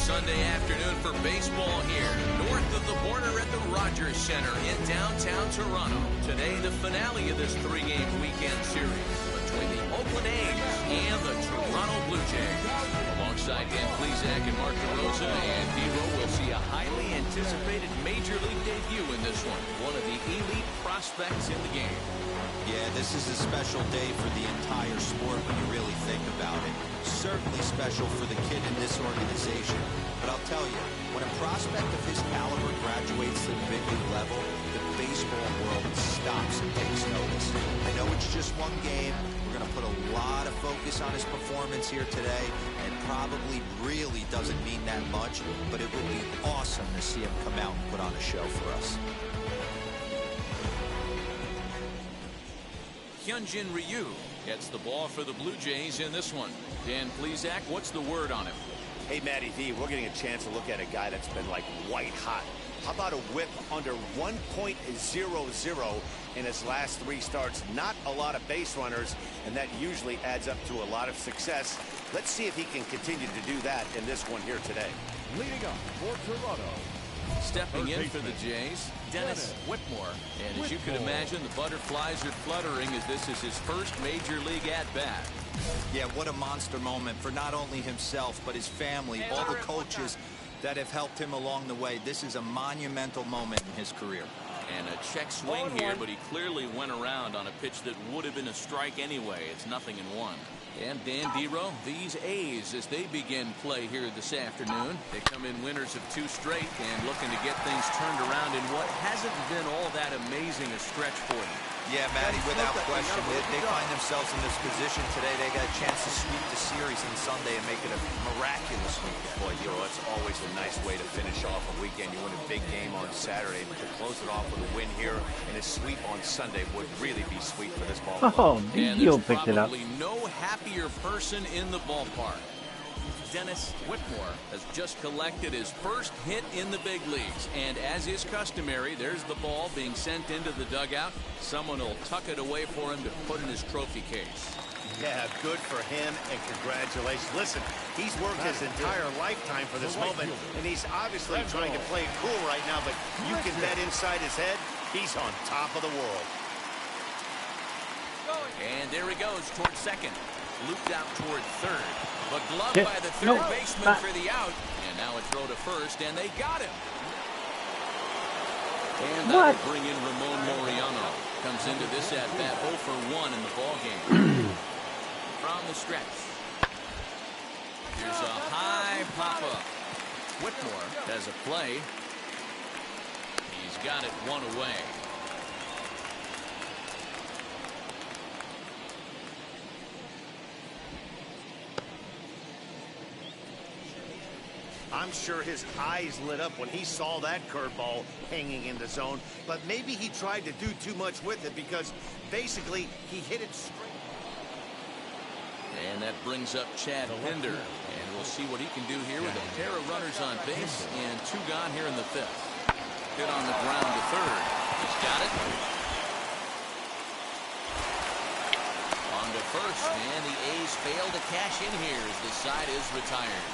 Sunday afternoon for baseball here, north of the border at the Rogers Center in downtown Toronto. Today, the finale of this three-game weekend series between the Oakland A's and the Toronto Blue Jays. Alongside Dan Plesac and Mark DeRosa and D-Ro, will see a highly anticipated Major League debut in this one of the elite prospects in the game. Yeah, this is a special day for the entire sport when you really think about it. Certainly special for the kid in this organization. But I'll tell you, when a prospect of his caliber graduates to the big league level, the baseball world stops and takes notice. I know it's just one game. We're going to put a lot of focus on his performance here today, and probably really doesn't mean that much, but it would be awesome to see him come out and put on a show for us. Hyunjin Ryu gets the ball for the Blue Jays in this one. Dan Plesac, what's the word on him? Hey, Matty V, we're getting a chance to look at a guy that's been like white hot. How about a whip under 1.00 in his last 3 starts? Not a lot of base runners, and that usually adds up to a lot of success. Let's see if he can continue to do that in this one here today. Leading up for Toronto, Stepping in for the Jays, Dennis Whitmore. And as you can imagine, the butterflies are fluttering as this is his first major league at-bat. Yeah, what a monster moment for not only himself, but his family, all the coaches that have helped him along the way. This is a monumental moment in his career. And a check swing here, but he clearly went around on a pitch that would have been a strike anyway. It's 0-1. And Dan D-Ro, these A's, as they begin play here this afternoon, they come in winners of 2 straight and looking to get things turned around in what hasn't been all that amazing a stretch for them. Yeah, Matty, without question, they find themselves in this position today. They got a chance to sweep the series on Sunday and make it a miraculous weekend. Boy, it's always a nice way to finish off a weekend. You win a big game on Saturday, but to close it off with a win here and a sweep on Sunday would really be sweet for this ball club. Oh, and Deal there's picked it up. probably no happier person in the ballpark. Dennis Whitmore has just collected his first hit in the big leagues, and as is customary, there's the ball being sent into the dugout. Someone will tuck it away for him to put in his trophy case. Yeah, good for him, and congratulations. Listen, he's worked his entire lifetime for this moment, and he's obviously trying to play it cool right now, but you can bet inside his head, he's on top of the world. And there he goes towards second. looped out toward third. But gloved by the third baseman for the out. And now a throw to first, and they got him. And that will bring in Ramon Laureano. Comes into this at-bat 0 for 1 in the ballgame. From the stretch. Here's a high pop-up. Whitmore has a play. He's got it one away. I'm sure his eyes lit up when he saw that curveball hanging in the zone, but maybe he tried to do too much with it because basically he hit it straight. And that brings up Chad Pinder, and we'll see what he can do here with a pair of runners on base and 2 gone here in the 5th. Hit on the ground to third. He's got it. On to first, and the A's fail to cash in here as the side is retired.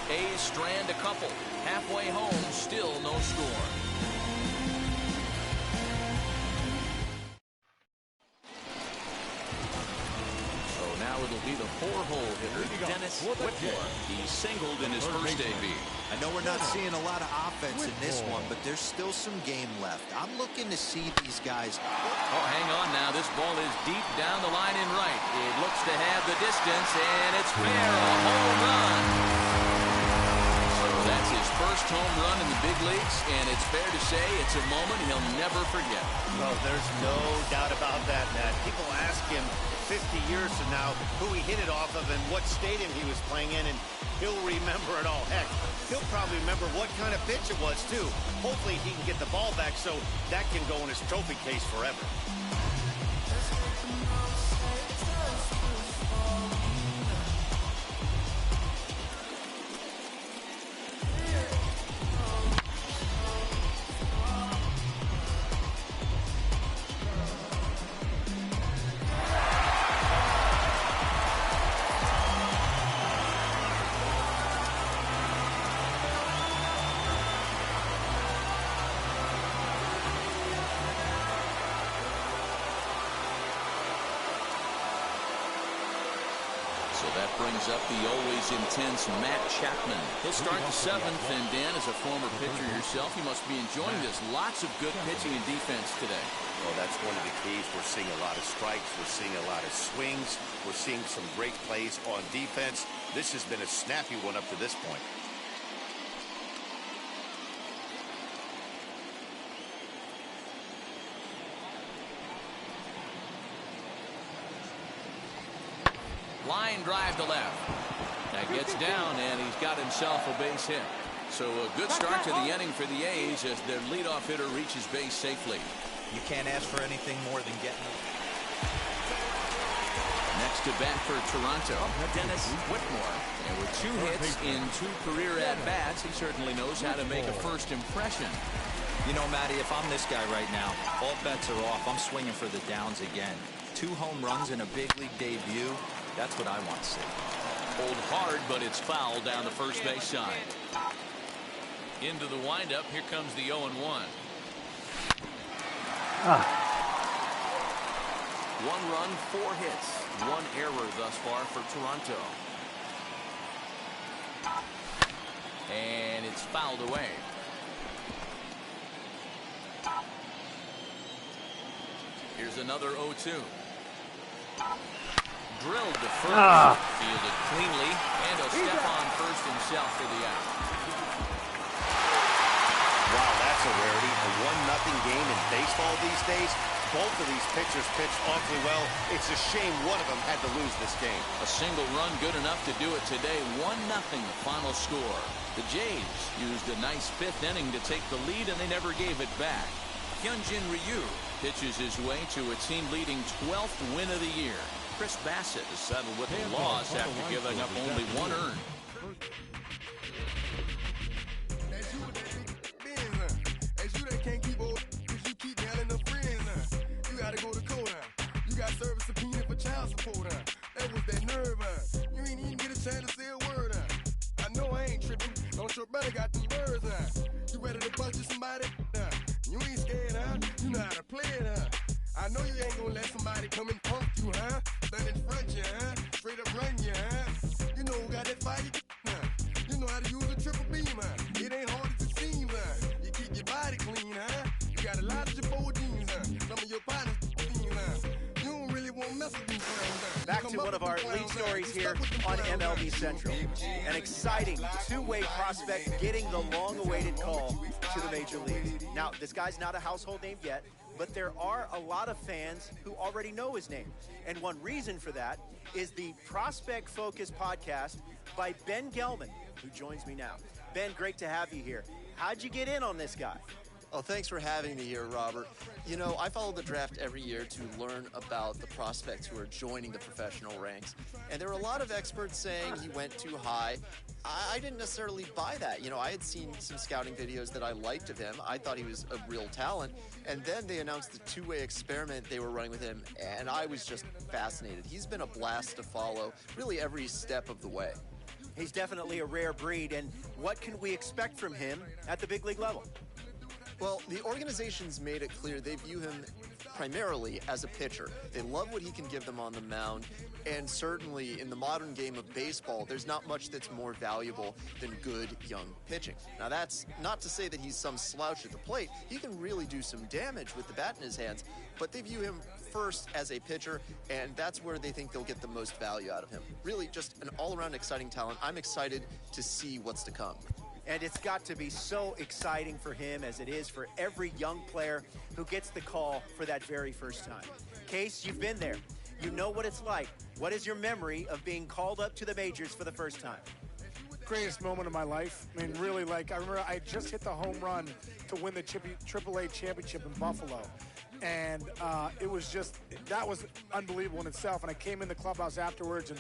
A's strand a couple. Halfway home, still no score. So now it'll be the 4-hole hitter, Dennis Whitmore. He singled in his first AB. I know we're not seeing a lot of offense in this one, but there's still some game left. I'm looking to see these guys. Oh, hang on now. This ball is deep down the line in right. It looks to have the distance, and it's fair. A home run. That's his first home run in the big leagues, and it's fair to say it's a moment he'll never forget. Well, there's no doubt about that, Matt. People ask him 50 years from now who he hit it off of and what stadium he was playing in, and he'll remember it all. Heck, he'll probably remember what kind of pitch it was, too. Hopefully he can get the ball back so that can go in his trophy case forever. So that brings up the always intense Matt Chapman. He'll start the 7th, and Dan, as a former pitcher yourself, you must be enjoying this. Lots of good pitching and defense today. Well, that's one of the keys. We're seeing a lot of strikes. We're seeing a lot of swings. We're seeing some great plays on defense. This has been a snappy one up to this point. Line drive to left. That gets down, and he's got himself a base hit. So a good start to the inning for the A's as their leadoff hitter reaches base safely. You can't ask for anything more than getting them. Next to bat for Toronto, Dennis Whitmore. And with 2 hits in 2 career at-bats, he certainly knows how to make a first impression. You know, Matty, if I'm this guy right now, all bets are off. I'm swinging for the downs again. 2 home runs in a big league debut. That's what I want to see. Pulled hard, but it's foul down the first base side. Into the windup. Here comes the 0-1. 1 run, 4 hits. 1 error thus far for Toronto. And it's fouled away. Here's another 0-2. Drilled to first. Fielded cleanly. And he'll step on first himself for the out. Wow, that's a rarity. A 1-0 game in baseball these days. Both of these pitchers pitched awfully well. It's a shame one of them had to lose this game. A single run good enough to do it today. 1-0 the final score. The Jays used a nice 5th inning to take the lead, and they never gave it back. Hyunjin Ryu pitches his way to a team-leading 12th win of the year. Chris Bassett is settled with a loss after giving up only 1 earned. As you that can't keep old, cause you keep yelling the friends. You gotta go to court. You got service subpoena for child support. That was that nerve. You ain't even get a chance to say a word. I know I ain't tripping. Don't your brother got them birds. You ready to bust somebody? You ain't scared, huh? You know how to play it, huh? I know you ain't gonna let somebody come and punk you, huh? stand in front you, huh? Straight up run you, huh? You know who got that fire, huh? You know how to use a triple beam, huh? It ain't hard as it seems, huh? You keep your body clean, huh? You got a lot of your bold jeans, huh? Some of your partners, huh? You don't really want to mess with these clowns, huh? Back to one of our lead stories here on MLB Central. An exciting two-way prospect getting the long-awaited call to the major league. Now, this guy's not a household name yet, but there are a lot of fans who already know his name. And one reason for that is the Prospect Focus podcast by Ben Gelman, who joins me now. Ben, great to have you here. How'd you get in on this guy? Oh, thanks for having me here, Robert. You know, I follow the draft every year to learn about the prospects who are joining the professional ranks. And there were a lot of experts saying he went too high. I didn't necessarily buy that. You know, I had seen some scouting videos that I liked of him. I thought he was a real talent. And then they announced the two-way experiment they were running with him, and I was just fascinated. He's been a blast to follow, really every step of the way. He's definitely a rare breed, and what can we expect from him at the big league level? Well, the organization's made it clear they view him primarily as a pitcher. They love what he can give them on the mound, and certainly in the modern game of baseball, there's not much that's more valuable than good young pitching. Now, that's not to say that he's some slouch at the plate. He can really do some damage with the bat in his hands, but they view him first as a pitcher, and that's where they think they'll get the most value out of him. Really just an all-around exciting talent. I'm excited to see what's to come. And it's got to be so exciting for him as it is for every young player who gets the call for that very first time. Case, you've been there. You know what it's like. What is your memory of being called up to the majors for the first time? Greatest moment of my life. I mean, really, like, I remember I just hit the home run to win the AAA championship in Buffalo. And it was just, that was unbelievable in itself. And I came in the clubhouse afterwards,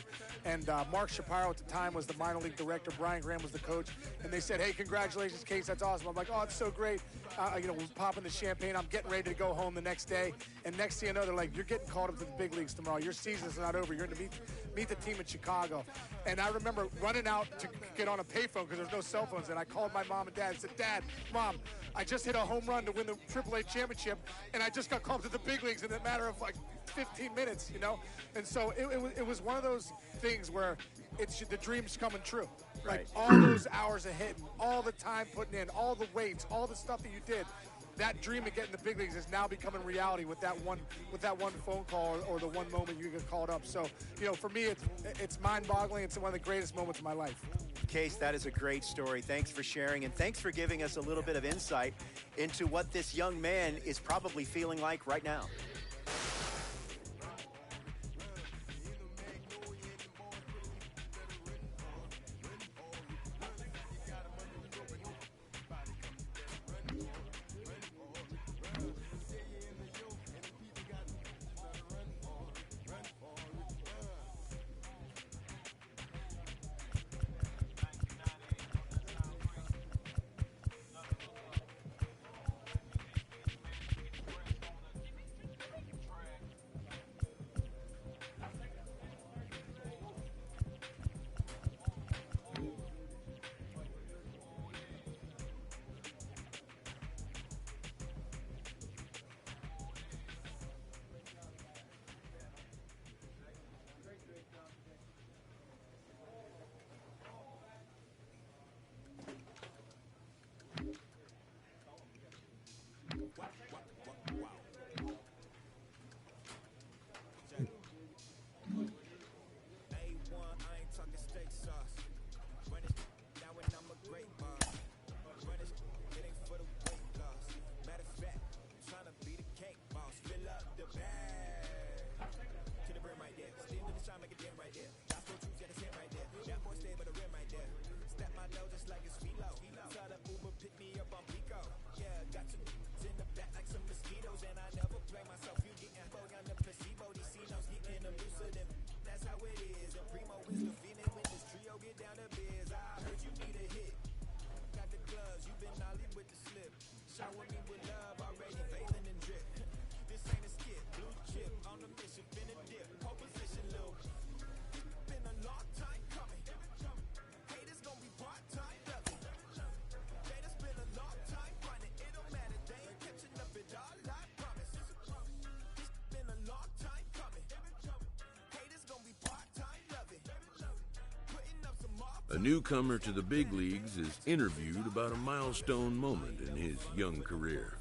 and Mark Shapiro at the time was the minor league director. Brian Graham was the coach. And they said, hey, congratulations, Case, that's awesome. I'm like, oh, it's so great. You know, we're popping the champagne. I'm getting ready to go home the next day. And next thing you know, they're like, you're getting called up to the big leagues tomorrow. Your season's not over. You're going to meet the team in Chicago. And I remember running out to get on a payphone because there's no cell phones. And I called my mom and dad and said, Dad, Mom, I just hit a home run to win the AAA championship, and I just got called to the big leagues in a matter of like 15 minutes, you know? And so it was one of those things where it's the dream's coming true. Like all those hours of hitting, all the time putting in, all the weights, all the stuff that you did, that dream of getting the big leagues is now becoming reality with that one phone call or the one moment you get called up. So, you know, for me, it's mind-boggling. It's one of the greatest moments of my life. Case, that is a great story. Thanks for sharing, and thanks for giving us a little bit of insight into what this young man is probably feeling like right now. A newcomer to the big leagues is interviewed about a milestone moment in his young career.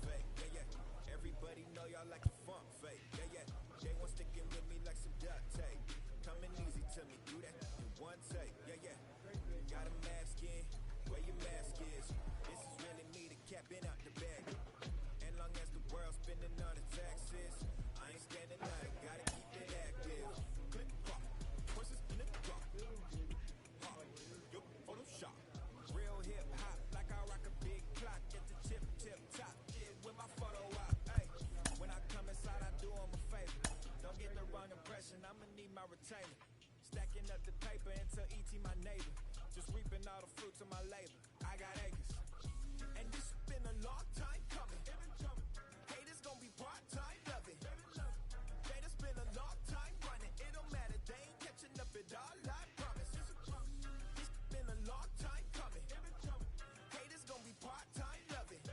Stacking up the paper until E.T. my neighbor. Just reaping all the fruits of my labor. I got acres. And this has been a long time coming. Haters gonna be part-time loving. Haters been a long time running. It don't matter, they ain't catching up at all, I promise. This been a long time coming. Haters gonna be part-time loving.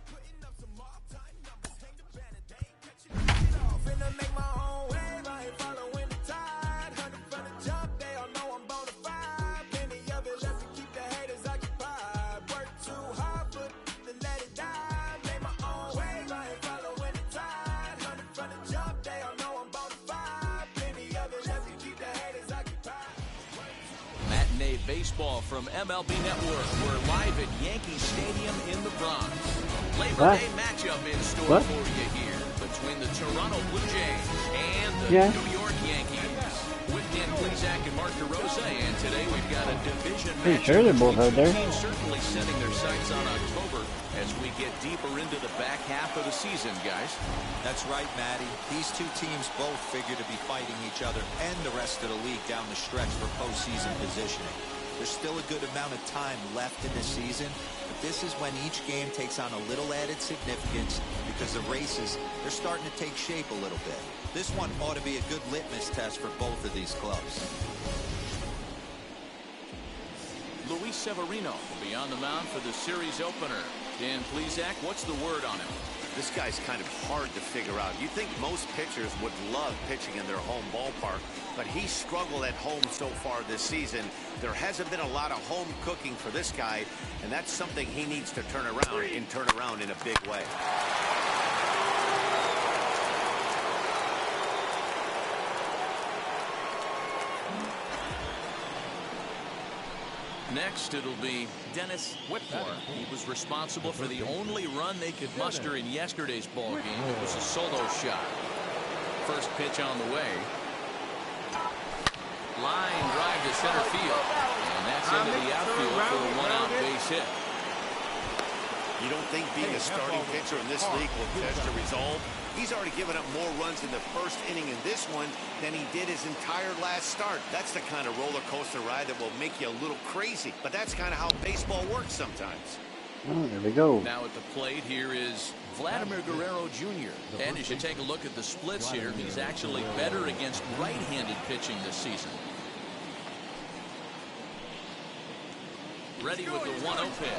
Putting up some all-time numbers. Hang the banner, they ain't catching up at all. Finna make my own wave, I ain't following the tide. Jump, they all know I'm bona fide. Plenty of it left to keep the haters occupied. Work too hard, but to let it die. Made my own wave, I ain't following the tide. 100 from the jump, they all know I'm bona fide. Plenty of it left to keep the haters occupied. Matinee baseball from MLB Network. We're live at Yankee Stadium in the Bronx. Labor Day matchup in store for you here between the Toronto Blue Jays and the New York Yankees. With Dan Plesac and Mark DeRosa, and today we've got a division match. Sure they're both out there. Teams certainly setting their sights on October as we get deeper into the back half of the season, guys. That's right, Matty. These two teams both figure to be fighting each other and the rest of the league down the stretch for postseason positioning. There's still a good amount of time left in the season, but this is when each game takes on a little added significance because the races, they're starting to take shape a little bit. This one ought to be a good litmus test for both of these clubs. Luis Severino will be on the mound for the series opener. Dan Plesac, what's the word on him? This guy's kind of hard to figure out. You think most pitchers would love pitching in their home ballpark, but he's struggled at home so far this season. There hasn't been a lot of home cooking for this guy, and that's something he needs to turn around and turn around in a big way. Next, it'll be Dennis Whitmore. He was responsible for the only run they could muster in yesterday's ball game. It was a solo shot. First pitch on the way. Line drive to center field. And that's into the outfield for a one-out base hit. You don't think being a starting pitcher in this league will test your resolve? He's already given up more runs in the first inning in this one than he did his entire last start. That's the kind of roller coaster ride that will make you a little crazy. But that's kind of how baseball works sometimes. Oh, there we go. Now at the plate here is Vladimir Guerrero Jr. And as you take a look at the splits here, he's actually better against right-handed pitching this season. Ready with the 1-0 pitch.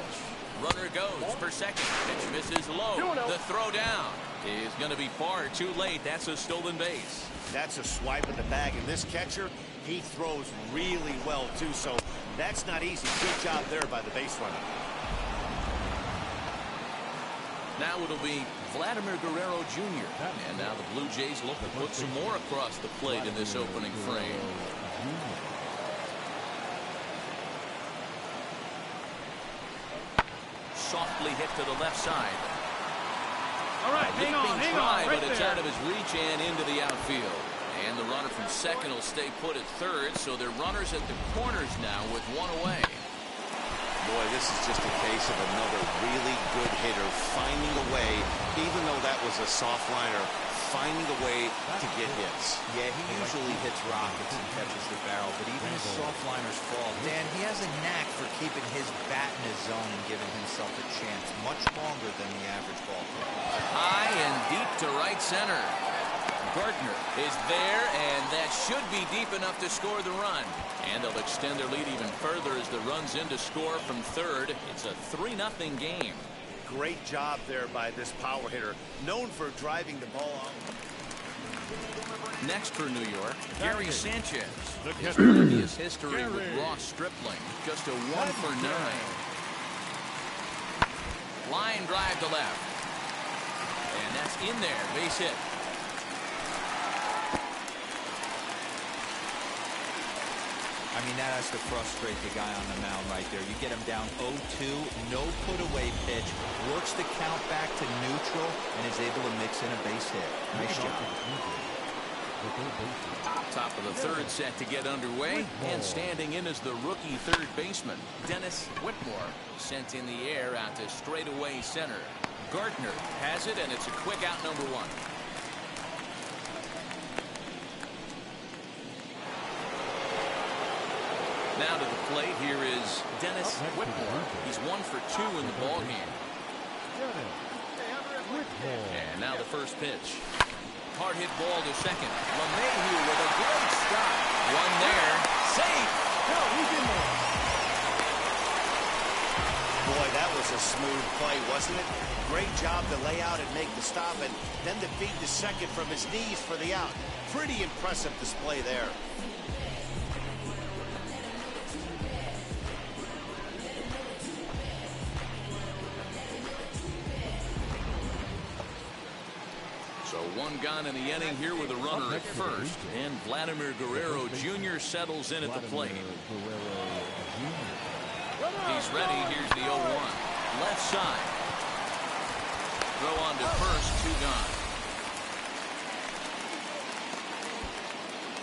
Runner goes for second. Pitch misses low. The throw down is going to be far too late. That's a stolen base. That's a swipe at the bag. And this catcher, he throws really well, too. So that's not easy. Good job there by the base runner. Now it'll be Vladimir Guerrero Jr. And now the Blue Jays look to put some more across the plate in this opening frame. Softly hit to the left side. All right, hang on, but it's out of his reach and into the outfield. And the runner from second will stay put at third, so they're runners at the corners now with one away. Boy, this is just a case of another really good hitter finding a way, even though that was a soft liner, finding a way to get hits. Yeah, he usually hits rockets and catches the barrel, but even his soft liners fall. Dan, he has a knack for keeping his bat in his zone and giving himself a chance much longer than the average ball player. High and deep to right center. Gardner is there, and that should be deep enough to score the run. And they'll extend their lead even further as the run's in to score from third. It's a 3-0 game. Great job there by this power hitter, known for driving the ball out. Next for New York, Gary Sanchez. His previous history with Ross Stripling, just a 1 for 9. Line drive to left. And that's in there, base hit. I mean, that has to frustrate the guy on the mound right there. You get him down 0-2, no put-away pitch, works the count back to neutral, and is able to mix in a base hit. Nice job. Top of the third set to get underway, and standing in is the rookie third baseman, Dennis Whitmore, sent in the air out to straightaway center. Gardner has it, and it's a quick out, number 1. Now to the plate, here is Dennis Whitmore. He's 1 for 2 in the ball game. And now the first pitch. Hard hit ball to second. LeMahieu with a great stop. One there. Safe. No, he's in there. Boy, that was a smooth play, wasn't it? Great job to lay out and make the stop, and then to beat the second from his knees for the out. Pretty impressive display there. So 1 gone in the inning here with a runner at first, and Vladimir Guerrero Jr. settles in at the plate. He's ready. Here's the 0-1. Left side. Throw on to first, 2 gone.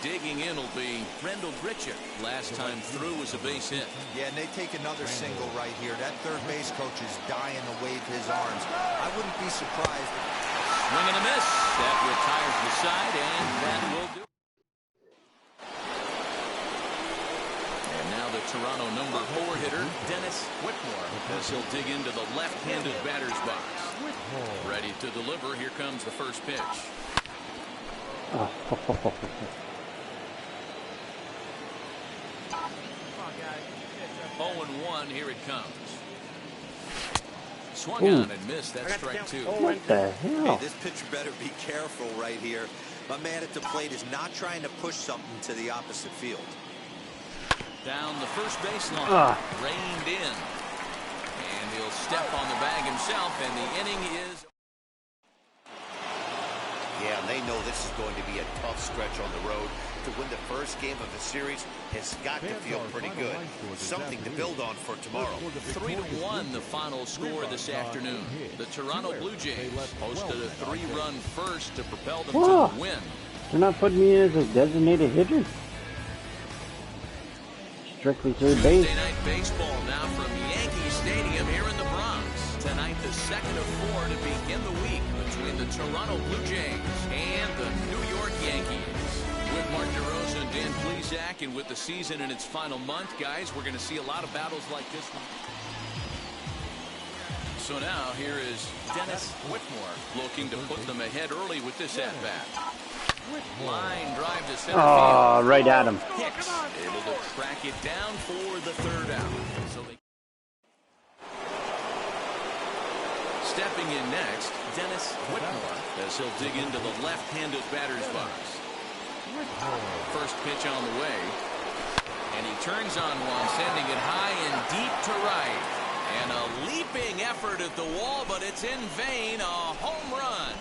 Digging in will be Rendell Gritchick. Last time through was a base hit. Yeah, and they take another single right here. That third base coach is dying to wave his arms. I wouldn't be surprised. Swing and a miss. That retires the side, and that will do it. And now the Toronto number 4 hitter, Dennis Whitmore, as he'll dig into the left-handed batter's box. Ready to deliver. Here comes the first pitch. 0-1, here it comes. Swung on and missed. That's strike 2. What the hell? Hey, this pitcher better be careful right here. My man at the plate is not trying to push something to the opposite field. Down the first baseline. Reined in. And he'll step on the bag himself, and the inning is... Yeah, and they know this is going to be a tough stretch on the road. To win the first game of the series has got to feel pretty good. Something to build on for tomorrow. 3-1 the final score this afternoon. The Toronto Blue Jays posted a 3-run first to propel them to the win. They're not putting me in as a designated hitter. Strictly third base. Tuesday night baseball now from Yankee Stadium here in the Bronx. Tonight the second of 4 to begin the week between the Toronto Blue Jays and the New York Yankees. With Mark DeRosa and Dan Plesac, and with the season in its final month, guys, we're going to see a lot of battles like this one. So now here is Dennis Whitmore looking to put them ahead early with this at-bat. Line drive to center field. Right at him. Hicks able to track it down for the 3rd out. So they... Stepping in next, Dennis Whitmore, as he'll dig into the left-handed batter's box. First pitch on the way, and he turns on one, sending it high and deep to right, and a leaping effort at the wall, but it's in vain. A home run.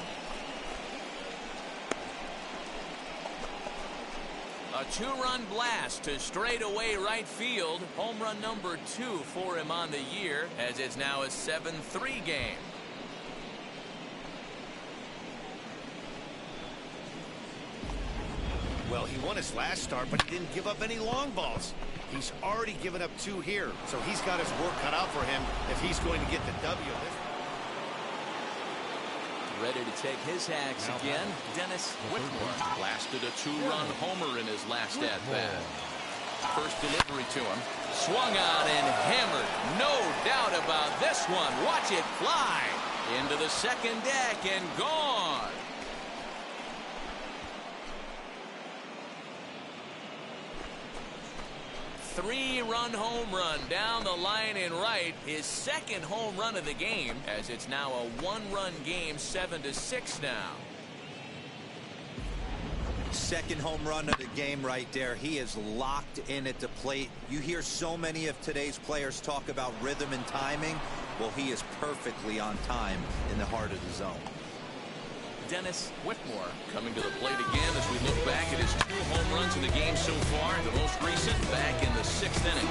A 2-run blast to straightaway right field. Home run number 2 for him on the year, as it's now a 7-3 game. Well, he won his last start, but he didn't give up any long balls. He's already given up 2 here, so he's got his work cut out for him if he's going to get the W. Ready to take his hacks again, Dennis Whitmore blasted a 2-run homer in his last at-bat. First delivery to him, swung on and hammered. No doubt about this one. Watch it fly into the second deck and gone. Three-run home run down the line and right. His second home run of the game, as it's now a 1-run game, 7-6 now. second home run of the game right there. He is locked in at the plate. You hear so many of today's players talk about rhythm and timing. Well, he is perfectly on time in the heart of the zone. Dennis Whitmore coming to the plate again as we look back at his 2 home runs in the game so far. The most recent back in the 6th inning.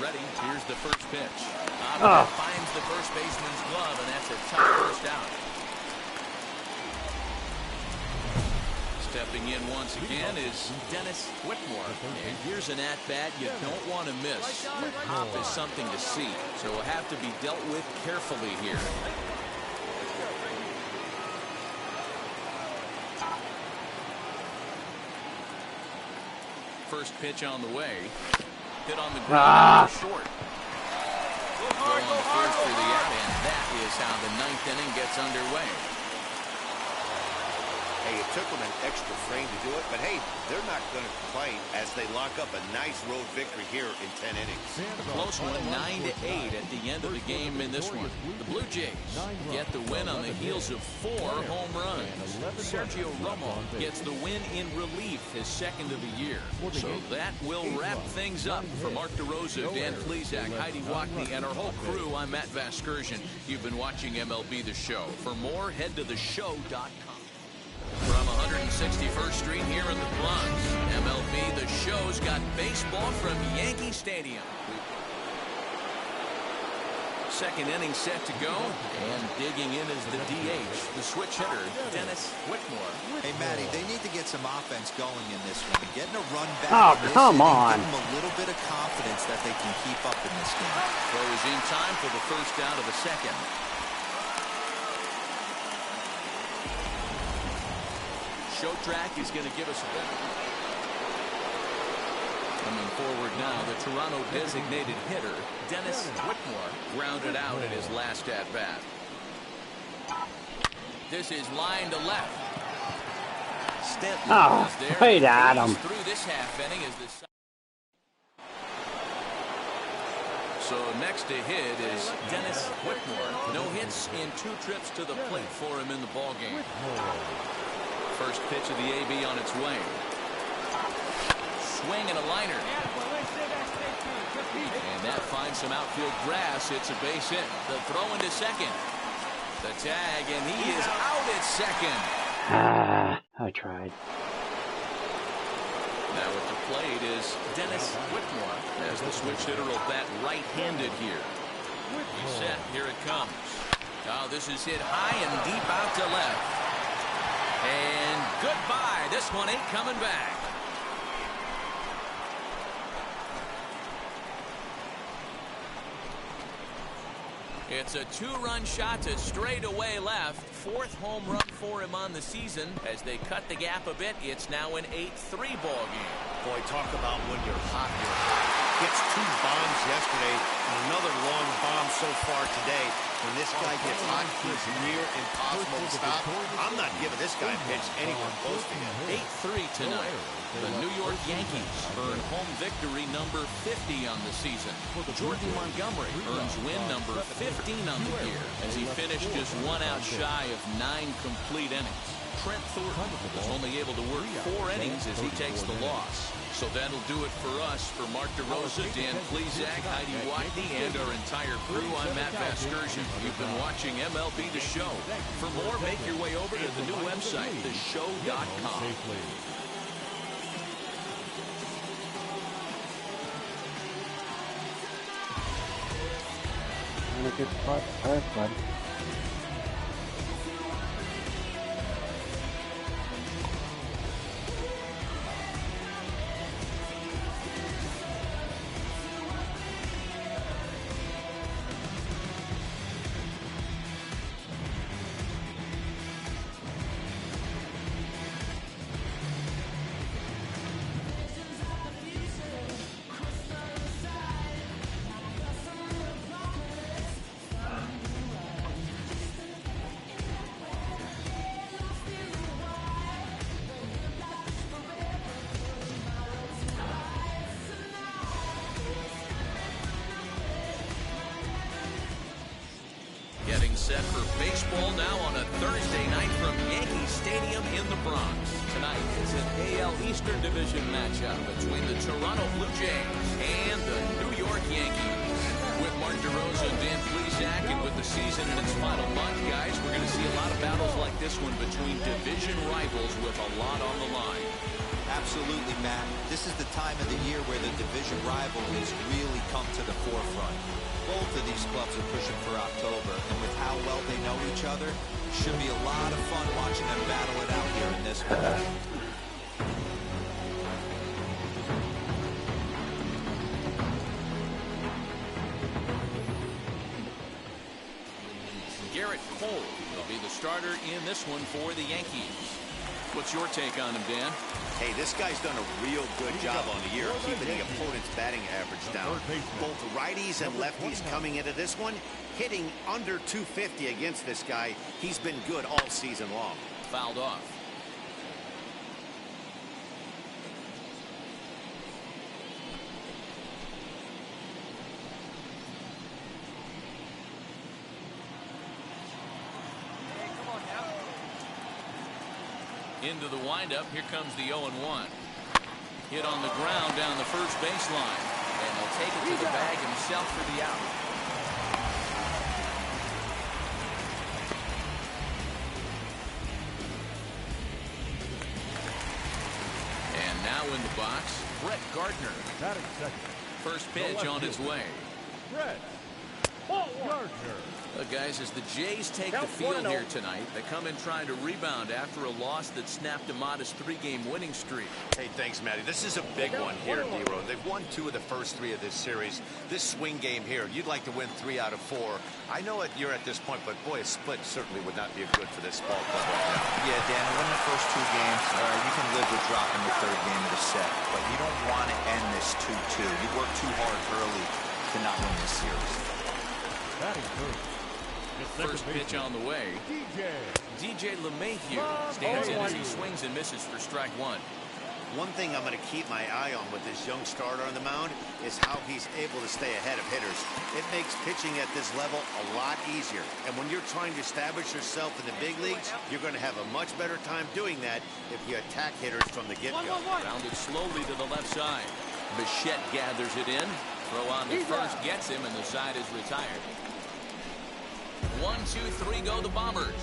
Ready. Here's the first pitch. Finds the first baseman's glove, and that's a tough first out. Stepping in once again is Dennis Whitmore. And here's an at-bat you don't want to miss. The pop is something to see, so will have to be dealt with carefully here. First pitch on the way. Hit on the ground short. Going first for the out, and that is how the 9th inning gets underway. Hey, it took them an extra frame to do it, but hey, they're not going to complain as they lock up a nice road victory here in 10 innings. Close one, 9-8 at the end of the game in this one. The Blue Jays get the win on the heels of 4 home runs. Sergio Romo gets the win in relief, his 2nd of the year. So that will wrap things up. For Mark DeRosa, Dan Plesac, Heidi Wackney, and our whole crew, I'm Matt Vasgersian. You've been watching MLB The Show. For more, head to theshow.com. From 161st Street here in the Bronx, MLB The Show's got baseball from Yankee Stadium. 2nd inning set to go, and digging in is the DH, the switch hitter, Dennis Whitmore. Hey, Matty, they need to get some offense going in this one. Getting a run back. Oh, come on. Give them a little bit of confidence that they can keep up in this game. Closing time for the first out of the 2nd. Show track is going to give us a bit. Coming forward now, the Toronto designated hitter, Dennis Whitmore, grounded out in his last at-bat. This is line to left. Stanton is there. Right at him. Through this half inning is the. So next to hit is Dennis Whitmore. No hits in 2 trips to the plate for him in the ballgame. First pitch of the AB on its way. Swing and a liner. And that finds some outfield grass. It's a base hit. The throw into second. The tag, and he is out at second. I tried. Now at the plate is Dennis Whitmore, as the switch hitter will bat right-handed here. He's set. Here it comes. Oh, this is hit high and deep out to left. And goodbye. This one ain't coming back. It's a 2-run shot to straightaway left. 4th home run for him on the season. As they cut the gap a bit, it's now an 8-3 ball game. Boy, talk about when you're hot, you're hot. Gets 2 bombs yesterday, and another long bomb so far today. When this guy gets hot, he's near impossible to stop. I'm not giving this guy a pitch anywhere close to him. 8-3 tonight. The New York Yankees earn home victory number 50 on the season. Jordan Montgomery earns win number 15 on the year as he finished just 1 out shy of 9 complete innings. Trent Thornton was only able to work 4 innings as he takes the loss. So that'll do it for us. For Mark DeRosa, Dan Plesac, Heidi Wackney, and our entire crew, I'm Matt Vasgersian. You've been watching MLB The Show. For more, make your way over to the new website, theshow.com. In a good spot. All right, bud. Getting set for baseball now on a Thursday night from Yankee Stadium in the Bronx. Tonight is an AL Eastern Division matchup between the Toronto Blue Jays and the New York Yankees. With Mark DeRosa and Dan Plesac, and with the season in its final month, guys, we're going to see a lot of battles like this one between division rivals with a lot on the line. Absolutely, Matt. This is the time of the year where the division rivalries really come to the forefront. Both of these clubs are pushing for October, and with how well they know each other, it should be a lot of fun watching them battle it out here in this one. Garrett Cole will be the starter in this one for the Yankees. What's your take on him, Dan? Hey, this guy's done a real good job on the year keeping the opponent's batting average down. Both righties and lefties coming into this one, hitting under 250 against this guy. He's been good all season long. Fouled off. Into the windup. Here comes the 0-1. Hit on the ground down the first baseline. And he'll take it to the bag himself for the out. And now in the box, Brett Gardner. First pitch on its way. Brett Gardner. Look, guys, as the Jays take the field here tonight, they come in trying to rebound after a loss that snapped a modest 3-game winning streak. Hey, thanks, Matty. This is a big one here, D-Row. They've won 2 of the first 3 of this series. This swing game here, you'd like to win 3 out of 4. I know you're at this point, but boy, a split certainly would not be good for this ball club right now. Yeah, Dan, win the first 2 games. You can live with dropping the 3rd game of the set, but you don't want to end this 2-2. You work too hard early to not win this series. First pitch on the way. DJ LeMahieu stands in as he swings and misses for strike 1. One thing I'm going to keep my eye on with this young starter on the mound is how he's able to stay ahead of hitters. It makes pitching at this level a lot easier. And when you're trying to establish yourself in the big leagues, you're going to have a much better time doing that if you attack hitters from the get-go. Rounded slowly to the left side. Bichette gathers it in. Throw on the first gets him, and the side is retired. 1, 2, 3 go the Bombers.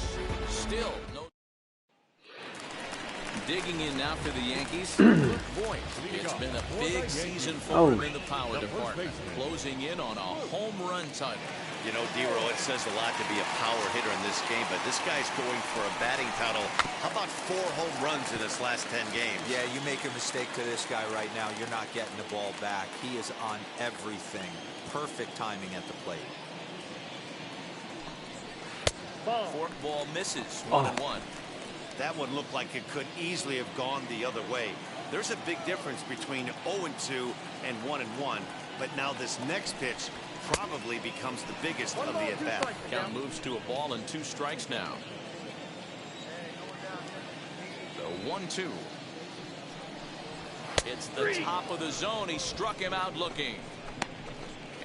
Still no. Digging in now for the Yankees. Boy, it's been a big season for him in the power department. Closing in on a home run title. You know, D-Row, it says a lot to be a power hitter in this game, but this guy's going for a batting title. How about 4 home runs in his last 10 games? Yeah, you make a mistake to this guy right now, you're not getting the ball back. He is on everything. Perfect timing at the plate. Fork ball misses. 1-1. That one looked like it could easily have gone the other way. There's a big difference between 0-2 and 1-1, but now this next pitch probably becomes the biggest of the at-bat. Count moves to a ball and 2 strikes now. The 1-2. It's the top of the zone. He struck him out looking.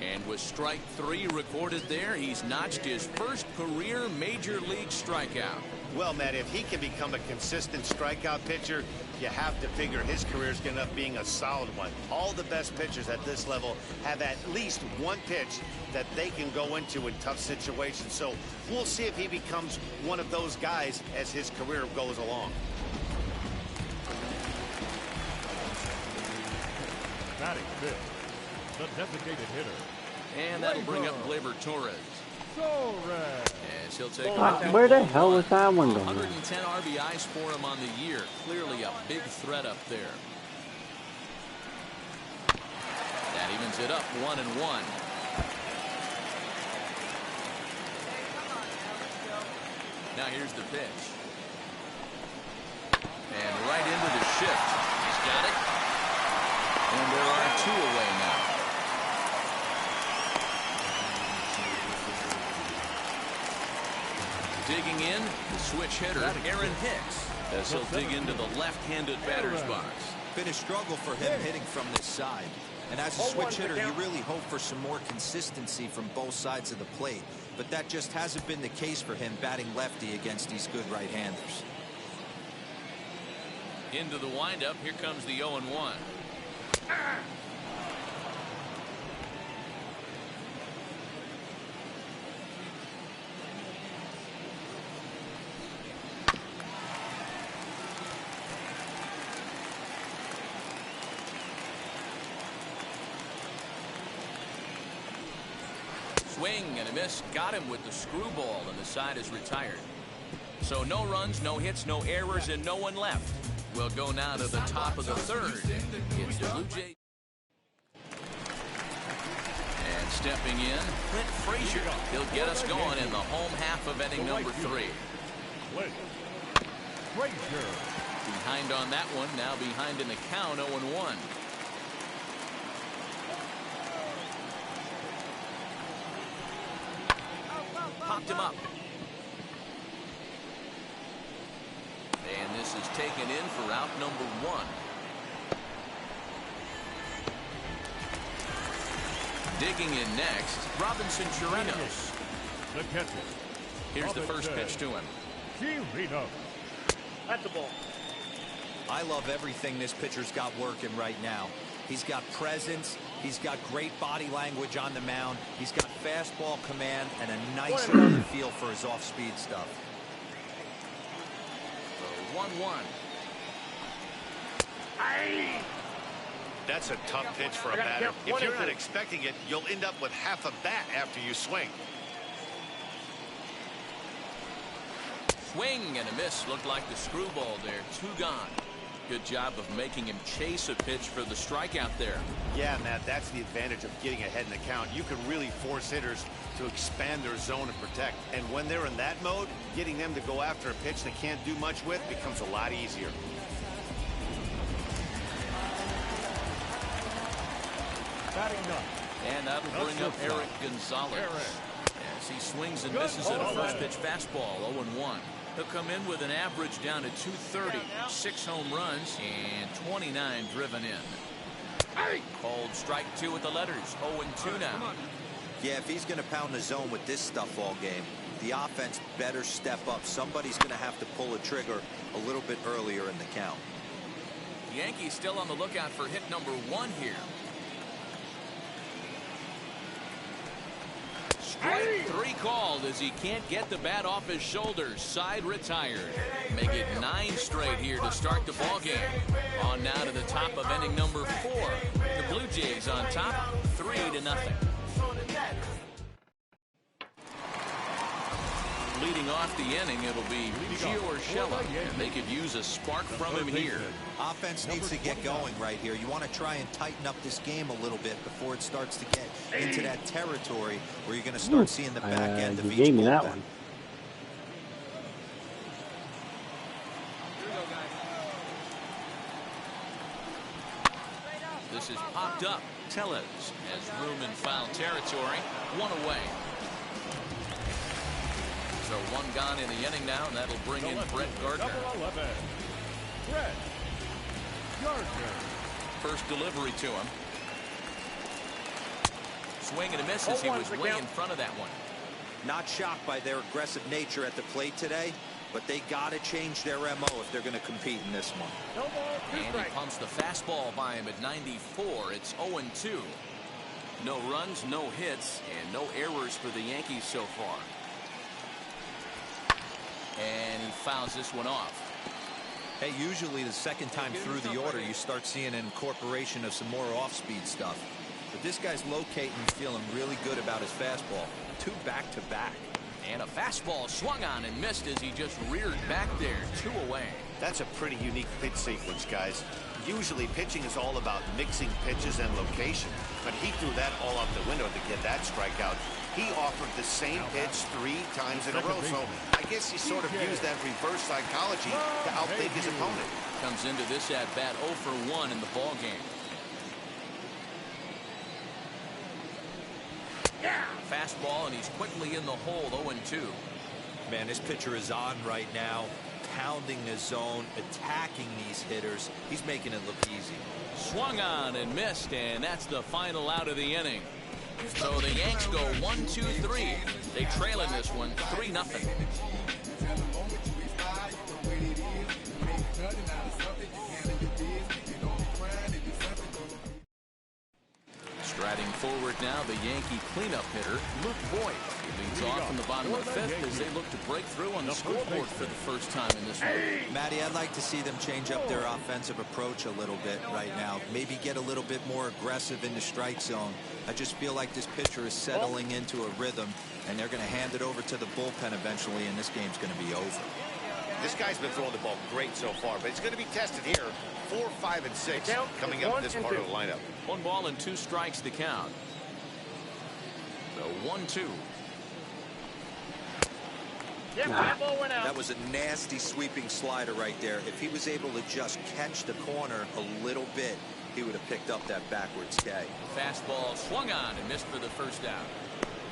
And with strike 3 recorded there, he's notched his first career major league strikeout. Well, Matt, if he can become a consistent strikeout pitcher, you have to figure his career is going to end up being a solid one. All the best pitchers at this level have at least one pitch that they can go into in tough situations. So we'll see if he becomes one of those guys as his career goes along. Batting fifth, the designated hitter. And that'll bring up Gleyber Torres. As he'll take where the hell was that one going? 110 RBIs for him on the year. Clearly a big threat up there. That evens it up 1-1. Now here's the pitch. And right into the shift. He's got it. And there are 2 away now. Digging in, the switch hitter, Aaron Hicks, as he'll dig into the left-handed batter's box. Been a struggle for him hitting from this side. And as a switch hitter, you really hope for some more consistency from both sides of the plate. but that just hasn't been the case for him batting lefty against these good right-handers. Into the windup, here comes the 0-1. Swing and a miss. Got him with the screwball, and the side is retired. So no runs, no hits, no errors, and no one left. We'll go now to the top of the third. It's the Blue Jays. And stepping in, Clint Frazier. He'll get us going in the home half of inning number 3. Behind on that one, now behind in the count, 0-1. Popped him up. And this is taken in for out number 1. Digging in next, Robinson Chirinos. Here's the first pitch to him. That's the ball. I love everything this pitcher's got working right now. He's got presence. He's got great body language on the mound. He's got fastball command and a nice feel for his off-speed stuff. 1-1. That's a tough pitch for a batter. If you're not expecting it, you'll end up with half a bat after you swing. Swing and a miss. Looked like the screwball there. 2 gone. Good job of making him chase a pitch for the strikeout there. Yeah, Matt, that's the advantage of getting ahead in the count. You can really force hitters to expand their zone and protect. And when they're in that mode, getting them to go after a pitch they can't do much with becomes a lot easier. And that'll bring up Eric Gonzalez. As he swings and misses at a first pitch fastball, 0-1. He'll come in with an average down to 230, 6 home runs, and 29 driven in. Called strike 2 with the letters, 0-2 now. Yeah, if he's going to pound the zone with this stuff all game, the offense better step up. Somebody's going to have to pull a trigger a little bit earlier in the count. The Yankees still on the lookout for hit number 1 here. Strike 3 called as he can't get the bat off his shoulders. Side retired. Make it 9 straight here to start the ball game. On now to the top of inning number 4. The Blue Jays on top, 3-0. Leading off the inning, it'll be Gio Urshela, and they could use a spark from him here. Offense needs to get going right here. You want to try and tighten up this game a little bit before it starts to get into that territory where you're going to start seeing the back end of each gave me that bullpen. one. This is popped up. Tellez has room in foul territory. 1 away. So 1 gone in the inning now, and that'll bring in Brett Gardner. Brett Gardner. First delivery to him. Swing and a miss as he was way in front of that one. Not shocked by their aggressive nature at the plate today, but they got to change their MO if they're going to compete in this one. And he pumps the fastball by him at 94. It's 0-2. No runs, no hits, and no errors for the Yankees so far. And he fouls this one off. Hey, usually the second time through the order, you start seeing an incorporation of some more off-speed stuff. But this guy's locating and feeling really good about his fastball. 2 back-to-back. And a fastball swung on and missed as he just reared back there. 2 away. That's a pretty unique pitch sequence, guys. Usually pitching is all about mixing pitches and location, but he threw that all out the window to get that strikeout. He offered the same pitch 3 times in a row, so I guess he sort of used that reverse psychology to outthink his opponent. Comes into this at-bat 0 for 1 in the ball game. Fastball, and he's quickly in the hole, 0-2. Man, this pitcher is on right now, pounding the zone, attacking these hitters. He's making it look easy. Swung on and missed, and that's the final out of the inning. So the Yanks go 1-2-3. They trail in this one 3-0. Striding forward now, the Yankee cleanup hitter, Luke Voigt. He leads off in the bottom of the fifth as they look to break through on the scoreboard for the first time in this one. Matty, I'd like to see them change up their offensive approach a little bit right now. Maybe get a little bit more aggressive in the strike zone. I just feel like this pitcher is settling into a rhythm, and they're going to hand it over to the bullpen eventually, and this game's going to be over. This guy's been throwing the ball great so far, but it's going to be tested here. 4, 5, and 6 coming up in this part of the lineup. 1 ball and 2 strikes to count. So 1-2. That was a nasty sweeping slider right there. If he was able to just catch the corner a little bit, he would have picked up that backwards K. Fastball swung on and missed for the first out.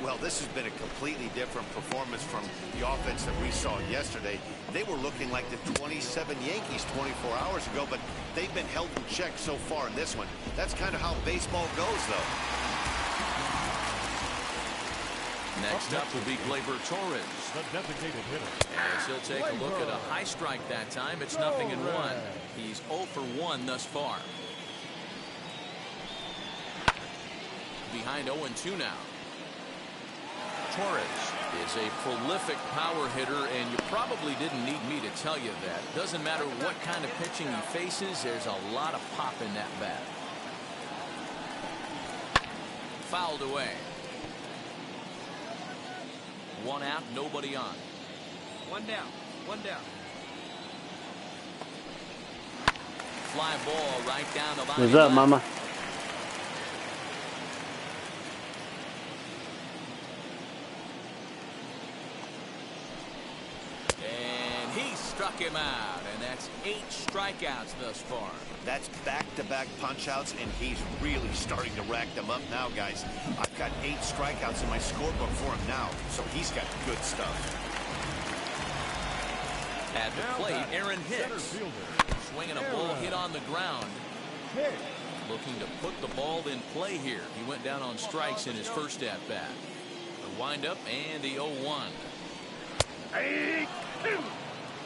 Well, this has been a completely different performance from the offense that we saw yesterday. They were looking like the 27 Yankees 24 hours ago, but they've been held in check so far in this one. That's kind of how baseball goes, though. Next up will be Gleyber Torres. The designated hitter. As he'll take a look at a high strike that time. It's 0-1. He's 0 for 1 thus far. Behind 0-2 now. Torres is a prolific power hitter, and you probably didn't need me to tell you that. Doesn't matter what kind of pitching he faces, there's a lot of pop in that bat. Fouled away. 1 out, nobody on. 1 down. 1 down. Fly ball right down the line. What's up, mama? And he struck him out, and that's 8 strikeouts thus far. That's back-to-back punch-outs, and he's really starting to rack them up now, guys. I've got 8 strikeouts in my scorebook for him now, so he's got good stuff. At the plate, Aaron Hicks. Swinging a ball hit on the ground. Looking to put the ball in play here. He went down on strikes in his first at-bat. The windup and the 0-1.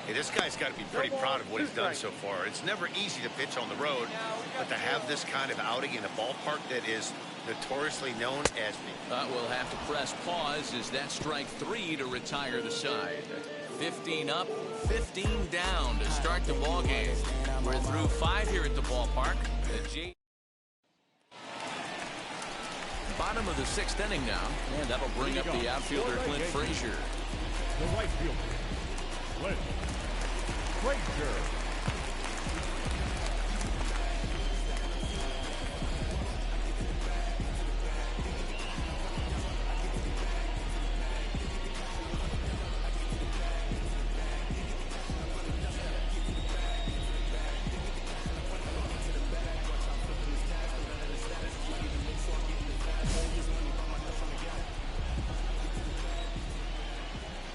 Hey, this guy's got to be pretty proud of what he's done so far. It's never easy to pitch on the road, but to have this kind of outing in a ballpark that is notoriously known as We'll have to press pause as that strike 3 to retire the side. 15 up, 15 down to start the ball game. We're through 5 here at the ballpark. Bottom of the 6th inning now, and that'll bring up the outfielder Clint Frazier. The right fielder, Clint Frazier.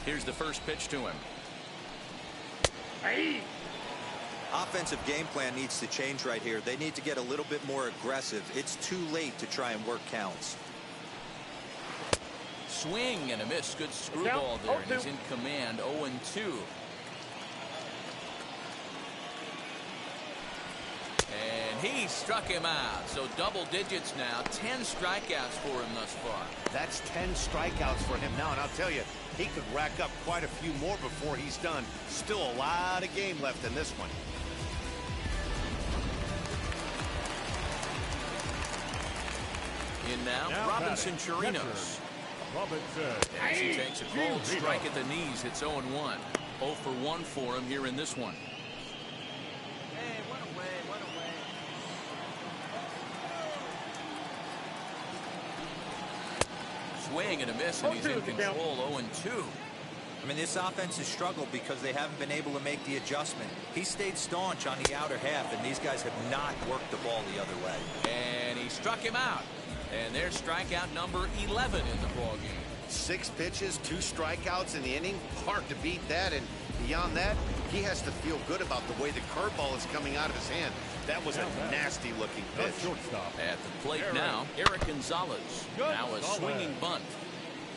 Here's the first pitch to him. Offensive game plan needs to change right here. They need to get a little bit more aggressive. It's too late to try and work counts. Swing and a miss. Good screwball there, and he's in command. 0-2. And he struck him out. So double digits now. 10 strikeouts for him thus far. That's 10 strikeouts for him now, and I'll tell you, he could rack up quite a few more before he's done. Still a lot of game left in this one. In now Robinson Chirinos. As he takes a cold strike at the knees, it's 0-1. 0 for 1 for him here in this one. Hey, one away. Swing and a miss, and he's in control. 0-2. I mean, this offense has struggled because they haven't been able to make the adjustment. He stayed staunch on the outer half, and these guys have not worked the ball the other way. And he struck him out. And there's strikeout number 11 in the ballgame. 6 pitches, 2 strikeouts in the inning. Hard to beat that. And beyond that, he has to feel good about the way the curveball is coming out of his hand. That was a nasty-looking pitch. At the plate now, Eric Gonzalez. Now a swinging bunt.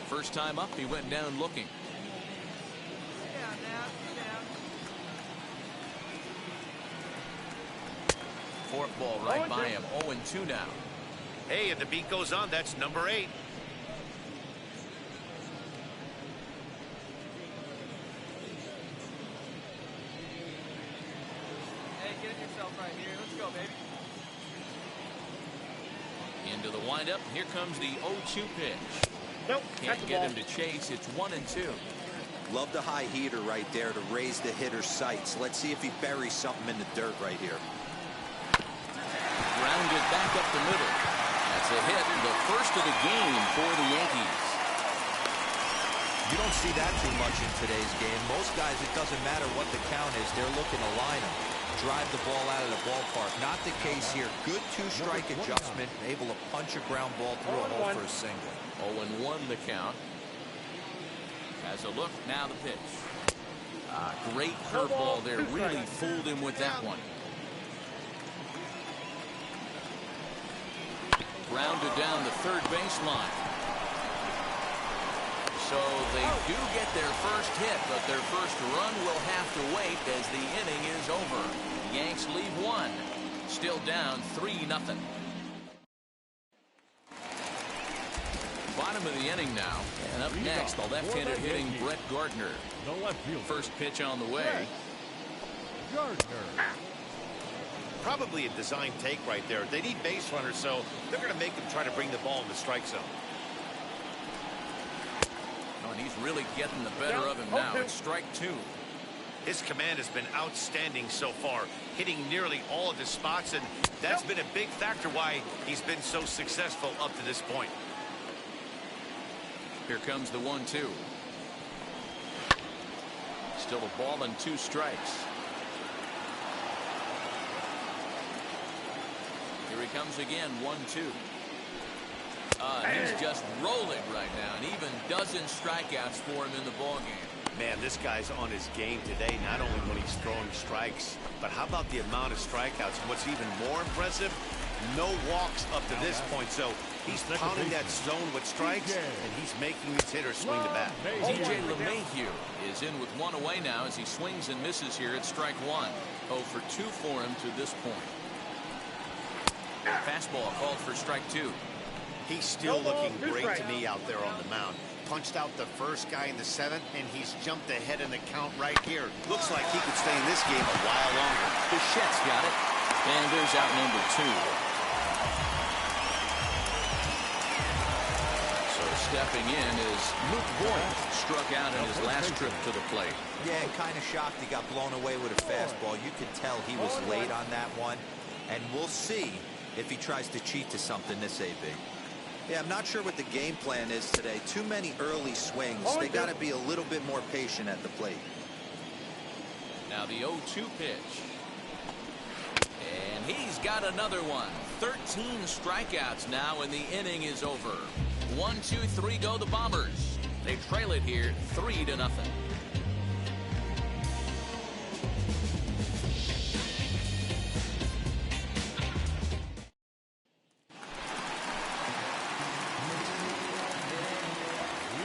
First time up, he went down looking. Fourth ball right by him. 0-2 now. Hey, if the beat goes on, that's number 8. Hey, get yourself right here. Let's go, baby. Into the windup. Here comes the 0-2 pitch. Nope. Can't get him to chase. It's 1-2. Love the high heater right there to raise the hitter's sights. Let's see if he buries something in the dirt right here. Grounded back up the middle. That's a hit. The first of the game for the Yankees. You don't see that too much in today's game. Most guys, it doesn't matter what the count is. They're looking to line them, drive the ball out of the ballpark. Not the case here. Good two-strike adjustment, able to punch a ground ball through a hole for a single. 0-1 the count. Has a look. Now the pitch. Great curveball there. Really fooled him with that one. Grounded down the third baseline. So they do get their first hit, but their first run will have to wait as the inning is over. The Yanks leave one. Still down 3-0. Bottom of the inning now. And up next, the left-handed hitting Brett Gardner. First pitch on the way. Probably a design take right there. They need base runners, so they're going to make them try to bring the ball in the strike zone. Oh, and he's really getting the better of him now. It's strike 2. His command has been outstanding so far, hitting nearly all of his spots, and that's been a big factor why he's been so successful up to this point. Here comes the 1-2. Still a ball and 2 strikes. Here he comes again, 1-2. He's just rolling right now, and even dozen strikeouts for him in the ballgame. Man, this guy's on his game today, not only when he's throwing strikes, but how about the amount of strikeouts? And what's even more impressive, no walks up to this point. So he's pounding that zone with strikes, and he's making these hitters swing the bat. DJ LeMahieu is in with 1 away now as he swings and misses here at strike 1. 0 for 2 for him to this point. Fastball called for strike 2. He's still looking great to me out there on the mound. Punched out the first guy in the 7th, and he's jumped ahead in the count right here. Looks like he could stay in this game a while longer. Bichette's got it. And there's out number 2. So stepping in is Luke Voigt. Struck out in his last trip to the plate. Yeah, kind of shocked he got blown away with a fastball. You could tell he was late on that one. And we'll see if he tries to cheat to something this AB. Yeah, I'm not sure what the game plan is today. Too many early swings. They got to be a little bit more patient at the plate. Now the 0-2 pitch. And he's got another one. 13 strikeouts now, and the inning is over. 1, 2, 3 go the Bombers. They trail it here 3-0.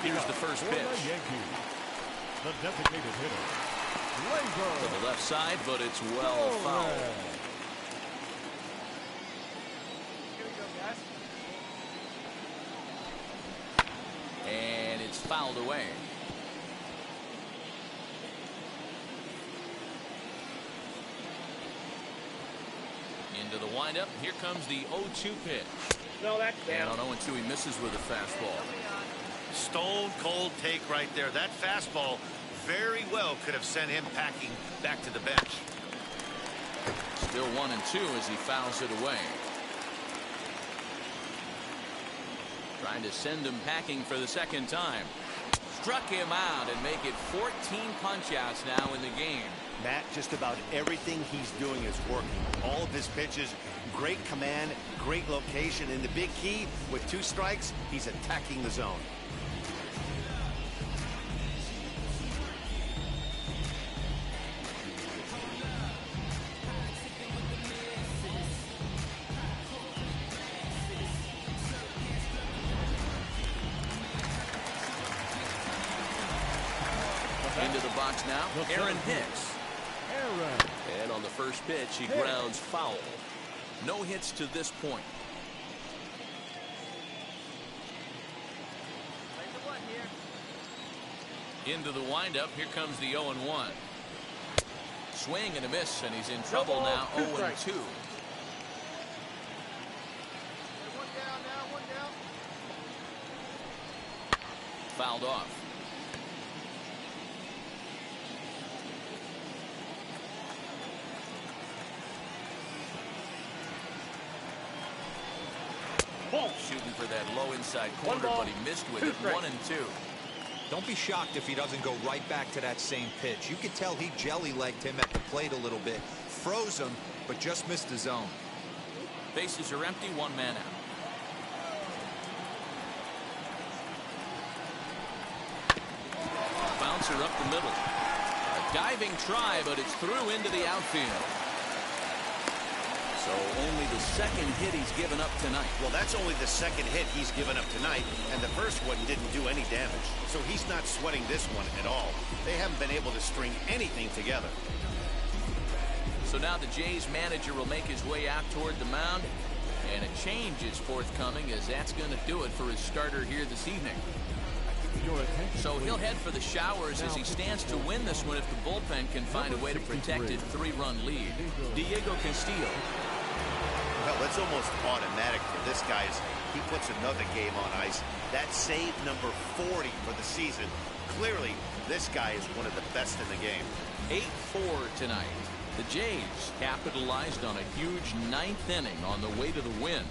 Here's the first pitch. The designated hitter, To the left side, but it's well fouled. And it's fouled away. Into the windup. Here comes the 0-2 pitch. No, that's And on 0-2, he misses with a fastball. Stone cold take right there. That fastball very well could have sent him packing back to the bench. Still 1-2 as he fouls it away. Trying to send him packing for the second time. Struck him out and make it 14 punch-outs now in the game. Matt, just about everything he's doing is working. All of his pitches, great command, great location, and the big key, with 2 strikes, he's attacking the zone. Into the box now, Aaron Hicks. And on the first pitch, he grounds foul. No hits to this point. Into the windup, here comes the 0-1. Swing and a miss, and he's in trouble now, 0-2. One down now, one down. Fouled off. Shooting for that low inside corner, but he missed with it. 1-2. Don't be shocked if he doesn't go right back to that same pitch. You could tell he jelly-legged him at the plate a little bit. Froze him, but just missed the zone. Bases are empty, one man out. Bouncer up the middle. A diving try, but it's through into the outfield. So only the second hit he's given up tonight. Well, that's only the second hit he's given up tonight, and the first one didn't do any damage. So he's not sweating this one at all. They haven't been able to string anything together. So now the Jays manager will make his way out toward the mound, and a change is forthcoming, as that's going to do it for his starter here this evening. So he'll head for the showers as he stands to win this one if the bullpen can find a way to protect his 3-run lead. Diego Castillo. Well, it's almost automatic for this guy as he puts another game on ice. That's save number 40 for the season. Clearly, this guy is one of the best in the game. 8-4 tonight. The Jays capitalized on a huge 9th inning on the way to the win.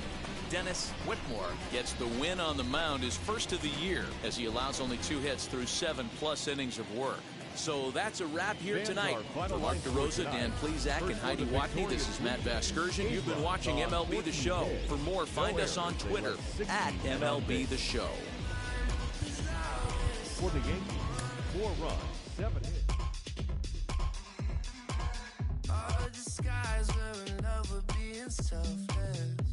Dennis Whitmore gets the win on the mound, his first of the year, as he allows only 2 hits through 7+ innings of work. So that's a wrap here tonight. For Mark DeRosa, Dan Plezak, and Heidi Watney, this is Matt Vasgersian. You've been watching MLB The Show. For more, find us on Twitter at MLB The Show. For the Yankees, 4 runs, 7 hits. All the skies were in love with being selfless.